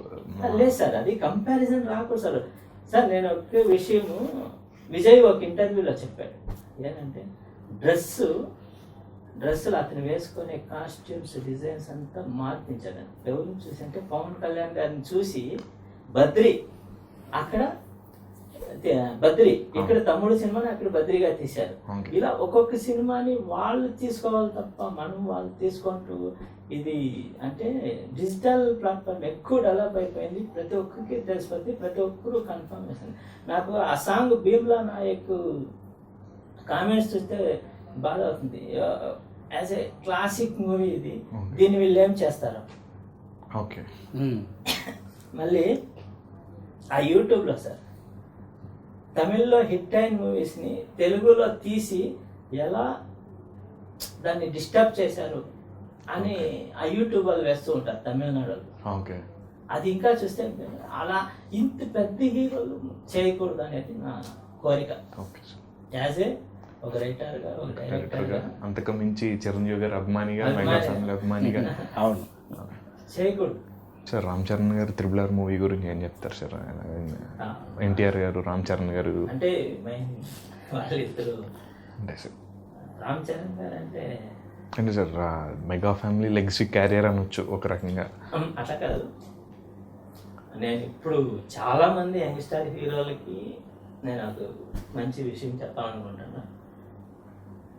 లేదు సార్, అది కంపారిజన్ రాకూడదు సార్. సార్ నేను ఒక విషయము విజయ్ ఒక ఇంటర్వ్యూలో చెప్పాడు, ఏంటంటే డ్రెస్సులు అతను వేసుకునే కాస్ట్యూమ్స్ డిజైన్స్ అంతా మార్పించాడు. ఎవరిని చూసి అంటే పవన్ కళ్యాణ్ గారిని చూసి బద్రి ఇక్కడ తమ్ముడు సినిమాని అక్కడ బద్రిగా తీశారు. ఇలా ఒక్కొక్క సినిమాని వాళ్ళు తీసుకోవాలి తప్ప మనం వాళ్ళు తీసుకుంటూ, ఇది అంటే డిజిటల్ ప్లాట్ఫామ్ ఎక్కువ డెవలప్ అయిపోయింది, ప్రతి ఒక్కరికి తెలిసిపోతుంది, ప్రతి ఒక్కరు కన్ఫర్మ్ చేస్తుంది. నాకు ఆ సాంగ్ భీమ్లా నాయక్ కామెంట్స్ చూస్తే బాధ అవుతుంది. యాజ్ ఏ క్లాసిక్ మూవీ ఇది, దీన్ని వీళ్ళు ఏం చేస్తారు.
ఓకే,
మళ్ళీ ఆ యూట్యూబ్లో సార్ తమిళ్లో హిట్ అయిన మూవీస్ని తెలుగులో తీసి ఎలా దాన్ని డిస్టర్బ్ చేశారు అని ఆ యూట్యూబ్ వాళ్ళు వేస్తూ ఉంటారు తమిళనాడులో. అది ఇంకా చూస్తే అలా ఇంత పెద్ద హీరోలు చేయకూడదు అనేది కోరిక
ఓకే సార్.
యాజ్ ఏ ఒక రైటర్గా, ఒక డైరెక్టర్గా
అంతకు మించి చిరంజీవి గారు అభిమానిగా, మెగా ఫ్యామిలీ అభిమానిగా.
అవును.
చేయకూడదు.
సార్ రామ్ చరణ్ గారు RRR మూవీ గురించి ఏం చెప్తారు సార్? ఎన్టీఆర్ గారు, రామ్ చరణ్ గారు
అంటే మెయిన్ వాళ్ళిద్దరు.
అంటే సార్
రామ్ చరణ్ గారు అంటే
sir mega family legacy carrier అనొచ్చు ఒక రకంగా.
అట్లా కాదు. నేను ఇప్పుడు చాలామంది యంగ్స్టార్ హీరోలకి నేను ఒక మంచి విషయం చెప్పాలనుకుంటున్నా.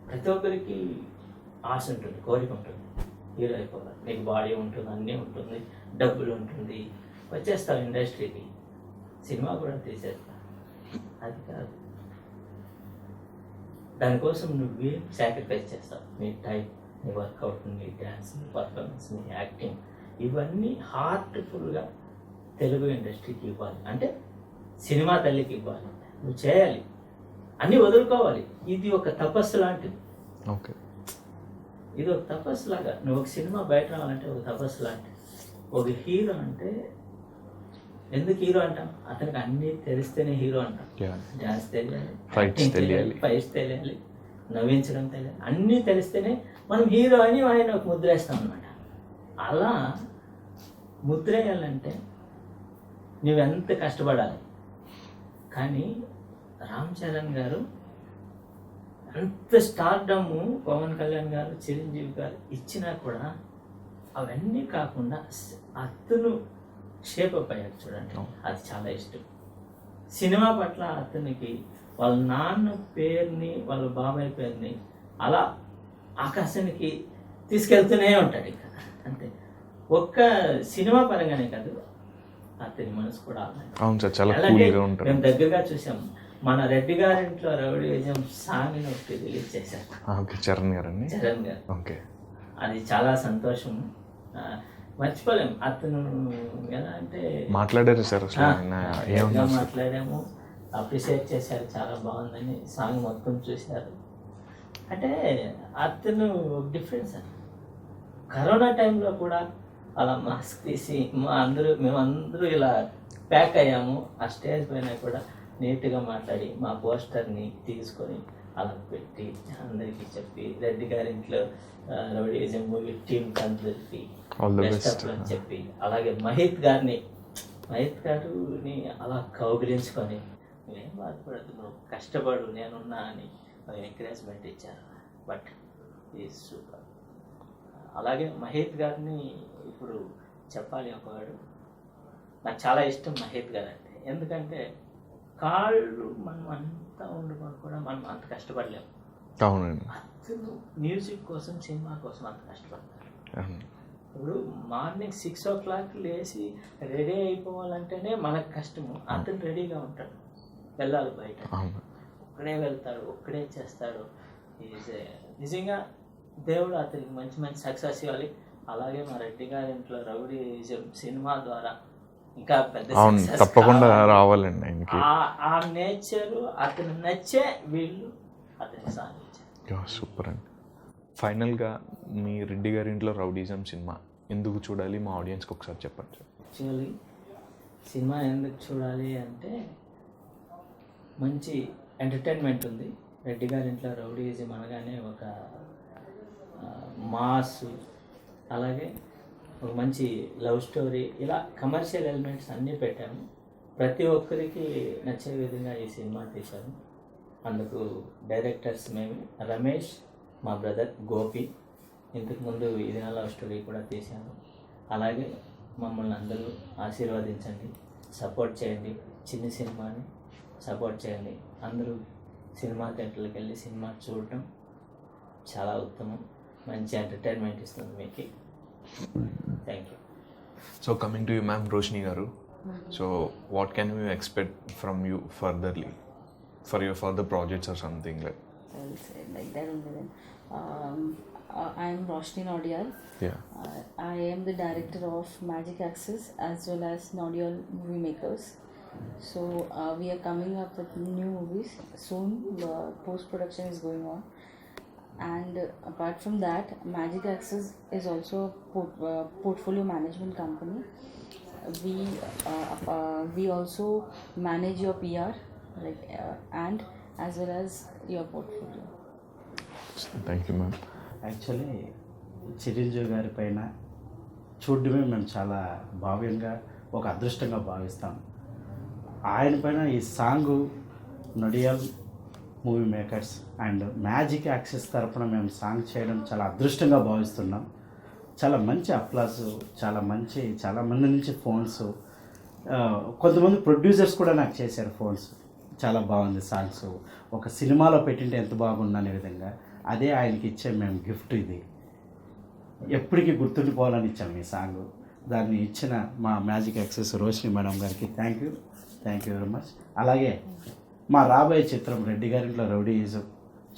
ప్రతి ఒక్కరికి ఆశ ఉంటుంది, కోరిక ఉంటుంది, హీరో అయిపోవాలి. నీకు బాడీ ఉంటుంది, అన్నీ ఉంటుంది, డబ్బులు ఉంటుంది, వచ్చేస్తావు ఇండస్ట్రీకి, సినిమా కూడా తీసేస్తా. అది కాదు. దానికోసం నువ్వేం సాక్రిఫైస్ చేస్తావు? నీ టైం, నీ వర్కౌట్, నీ డ్యాన్స్, నీ పర్ఫార్మెన్స్, నీ యాక్టింగ్, ఇవన్నీ హార్ట్ఫుల్గా తెలుగు ఇండస్ట్రీకి ఇవ్వాలి. అంటే సినిమా తల్లికి ఇవ్వాలి. నువ్వు చేయాలి, అన్నీ వదులుకోవాలి. ఇది ఒక తపస్సు లాంటిది.
ఓకే,
ఇది ఒక తపస్సు లాగా. నువ్వు ఒక సినిమా బయట రావాలంటే ఒక తపస్సు లాంటిది. ఒక హీరో అంటే ఎందుకు హీరో అంటాం? అతనికి అన్నీ తెలిస్తేనే హీరో అంటాం. డ్యాన్స్ తెలియాలి,
ఫైట్స్ తెలియాలి,
ఫైట్స్ తెలియాలి, నవ్వించడం తెలియాలి, అన్నీ తెలిస్తేనే మనం హీరో అని ఆయన ఒక ముద్ర వేస్తాం అనమాట. అలా ముద్ర వేయాలంటే నువ్వెంత కష్టపడాలి. కానీ రామ్ చరణ్ గారు అంత స్టార్డమ్ పవన్ కళ్యాణ్ గారు, చిరంజీవి గారు ఇచ్చినా కూడా అవన్నీ కాకుండా అతను షేపప్ అయ్యాడు చూడండి. అది చాలా ఇష్టం. సినిమా పట్ల అతనికి వాళ్ళ నాన్న పేరుని, వాళ్ళ బాబాయ్ పేరుని అలా ఆకాశానికి తీసుకెళ్తూనే ఉంటాడు. ఇక అంతే. ఒక్క సినిమా పరంగానే కాదు, అతని మనసు కూడా
అవును సార్, చాలా కూల్గా ఉంటారు.
మేము దగ్గరగా చూసాము. మన రెడ్డి గారింట్లో రౌడీ విజయం సాంగ్ ఒకటి రిలీజ్ చేశారు.
ఓకే, చరణ్ గారు అండి.
చరణ్ గారు.
ఓకే,
అది చాలా సంతోషం. మర్చిపోలేము. అతను ఎలా అంటే
మాట్లాడారు సార్,
మాట్లాడాము, అప్రిషియేట్ చేశారు, చాలా బాగుందని. సాంగ్ మొత్తం చూశారు. అంటే అతను డిఫరెన్స్ అని. కరోనా టైంలో కూడా అలా మాస్క్ తీసి మేమందరూ ఇలా ప్యాక్ అయ్యాము. ఆ స్టేజ్ పైన కూడా నీట్గా మాట్లాడి మా పోస్టర్ని తీసుకొని అలా పెట్టి అందరికీ చెప్పి, రెడ్డి గారి ఇంట్లో రౌడీజం మూవీ టీమ్ అందరికి బెస్ట్ అని చెప్పి, అలాగే మహిత్ గారిని అలా కౌగిలించుకొని, నువ్వేం బాధపడదు, నువ్వు కష్టపడు, నేనున్నా అని ఎంకరేజ్మెంట్ ఇచ్చారు. బట్ ఈ సూపర్. అలాగే మహిత్ గారిని ఇప్పుడు చెప్పాలి ఒకవాడు, నాకు చాలా ఇష్టం మహిత్ గారు అంటే. ఎందుకంటే కాళ్ళు మనం అంతా ఉండుకొని కూడా మనం అంత కష్టపడలేము.
అవునండి.
అతను మ్యూజిక్ కోసం, సినిమా కోసం అంత కష్టపడతారు. ఇప్పుడు మార్నింగ్ 6 o'clock లేచి రెడీ అయిపోవాలంటేనే మనకు కష్టము. అతను రెడీగా ఉంటాడు, వెళ్ళాలి బయట, ఒక్కడే వెళ్తాడు, ఒక్కడే చేస్తాడు. నిజంగా దేవుడు అతనికి మంచి మంచి సక్సెస్ ఇవ్వాలి. అలాగే మా రెడ్డి గారి ఇంట్లో రౌడీ సినిమా ద్వారా ఇంకా పెద్ద
తప్పకుండా రావాలండి ఆయనకి.
ఆ నేచర్ అతను నచ్చే వీళ్ళు అతనికి సాధించారు.
సూపర్ అండి. ఫైనల్గా మీ రెడ్డి గారి ఇంట్లో రౌడీజం సినిమా ఎందుకు చూడాలి మా ఆడియన్స్కి ఒకసారి చెప్పండి.
యాక్చువల్లీ సినిమా ఎందుకు చూడాలి అంటే మంచి ఎంటర్టైన్మెంట్ ఉంది. రెడ్డి గారి ఇంట్లో రౌడీజం అనగానే ఒక మాస్, అలాగే ఒక మంచి లవ్ స్టోరీ, ఇలా కమర్షియల్ ఎలిమెంట్స్ అన్నీ పెట్టాము. ప్రతి ఒక్కరికి నచ్చే విధంగా ఈ సినిమా తీశాము. అందుకు డైరెక్టర్స్ మేము, రమేష్, మా బ్రదర్ గోపి. ఇంతకుముందు ఇది నా లవ్ స్టోరీ కూడా తీశాము. అలాగే మమ్మల్ని అందరూ ఆశీర్వదించండి, సపోర్ట్ చేయండి. చిన్న సినిమాని సపోర్ట్ చేయండి. అందరూ సినిమా థియేటర్లకు వెళ్ళి సినిమా చూడటం చాలా ఉత్తమం. మంచి ఎంటర్టైన్మెంట్ ఇస్తుంది మీకు. Thank you.
So coming to you ma'am, Roshini గారు, so what can you expect from you furtherly for your further projects or something like?
I'll say like that only then. I am Roshni Naudiyal.
Yeah.
I am the director of Magic Access as well as Naudiyal Movie Makers. So we are coming up with new movies soon. Post production is going on, and apart from that, Magic Access is also a portfolio management company. We also manage your PR. like and as well as your portfolio.
Thank you ma'am.
Actually Chiranjeevi గారి పైన చూడడమే మేము చాలా భావ్యంగా ఒక అదృష్టంగా భావిస్తాం. ఆయన పైన ఈ సాంగు నడియాల్ movie makers and Magic Access తరఫున మేము సాంగ్ చేయడం చాలా అదృష్టంగా భావిస్తున్నాం. చాలా మంచి అప్లాస్, చాలా మంది నుంచి ఫోన్స్, కొంతమంది ప్రొడ్యూసర్స్ కూడా నాకు చేశారు ఫోన్స్. చాలా బాగుంది సాంగ్స్, ఒక సినిమాలో పెట్టింటే ఎంత బాగుందనే విధంగా. అదే ఆయనకి ఇచ్చే మేము గిఫ్ట్, ఇది ఎప్పటికీ గుర్తుండిపోవాలని ఇచ్చాము ఈ సాంగ్. దాన్ని ఇచ్చిన మా మ్యాజిక్ యాక్సెస్ రోషిని మేడం గారికి థ్యాంక్ యూ వెరీ మచ్. అలాగే మా రాబోయే చిత్రం రెడ్డి గారింట్లో రౌడీయిజం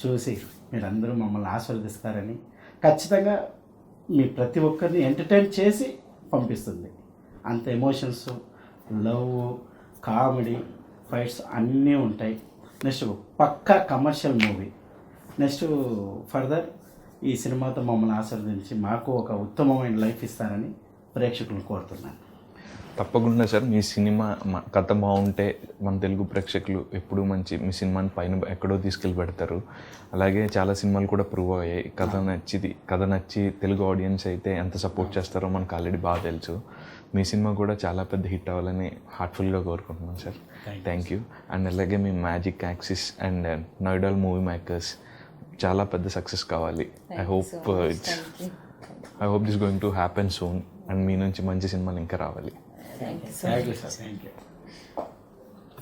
చూసి మీరందరూ మమ్మల్ని ఆశీర్వదిస్తారని, ఖచ్చితంగా మీ ప్రతి ఒక్కరిని ఎంటర్టైన్ చేసి పంపిస్తుంది. అంత ఎమోషన్స్, లవ్, కామెడీ, ఫైట్స్ అన్నీ ఉంటాయి. నెక్స్ట్ పక్కా కమర్షియల్ మూవీ. నెక్స్ట్ ఫర్దర్ ఈ సినిమాతో మమ్మల్ని ఆశీర్వదించి మాకు ఒక ఉత్తమమైన లైఫ్ ఇస్తారని ప్రేక్షకులను కోరుతున్నాను.
తప్పకుండా సార్, మీ సినిమా కథ బాగుంటే మన తెలుగు ప్రేక్షకులు ఎప్పుడూ మీ సినిమాని పైన ఎక్కడో తీసుకెళ్ళి పెడతారు. అలాగే చాలా సినిమాలు కూడా ప్రూవ్ అయ్యాయి. కథ నచ్చి తెలుగు ఆడియన్స్ అయితే ఎంత సపోర్ట్ చేస్తారో మనకు ఆల్రెడీ బాగా తెలుసు. మీ సినిమా కూడా చాలా పెద్ద హిట్ అవ్వాలని హార్ట్ఫుల్గా కోరుకుంటున్నాను సార్. Thank you. అండ్ అలాగే మీ మ్యాజిక్ యాక్సిస్ అండ్ నైడాల్ మూవీ మేకర్స్ చాలా పెద్ద సక్సెస్ కావాలి. I hope this going to happen soon. And మీ నుంచి మంచి సినిమాలు ఇంకా రావాలి.
Thank you so
thank you
much.
Sir, thank you.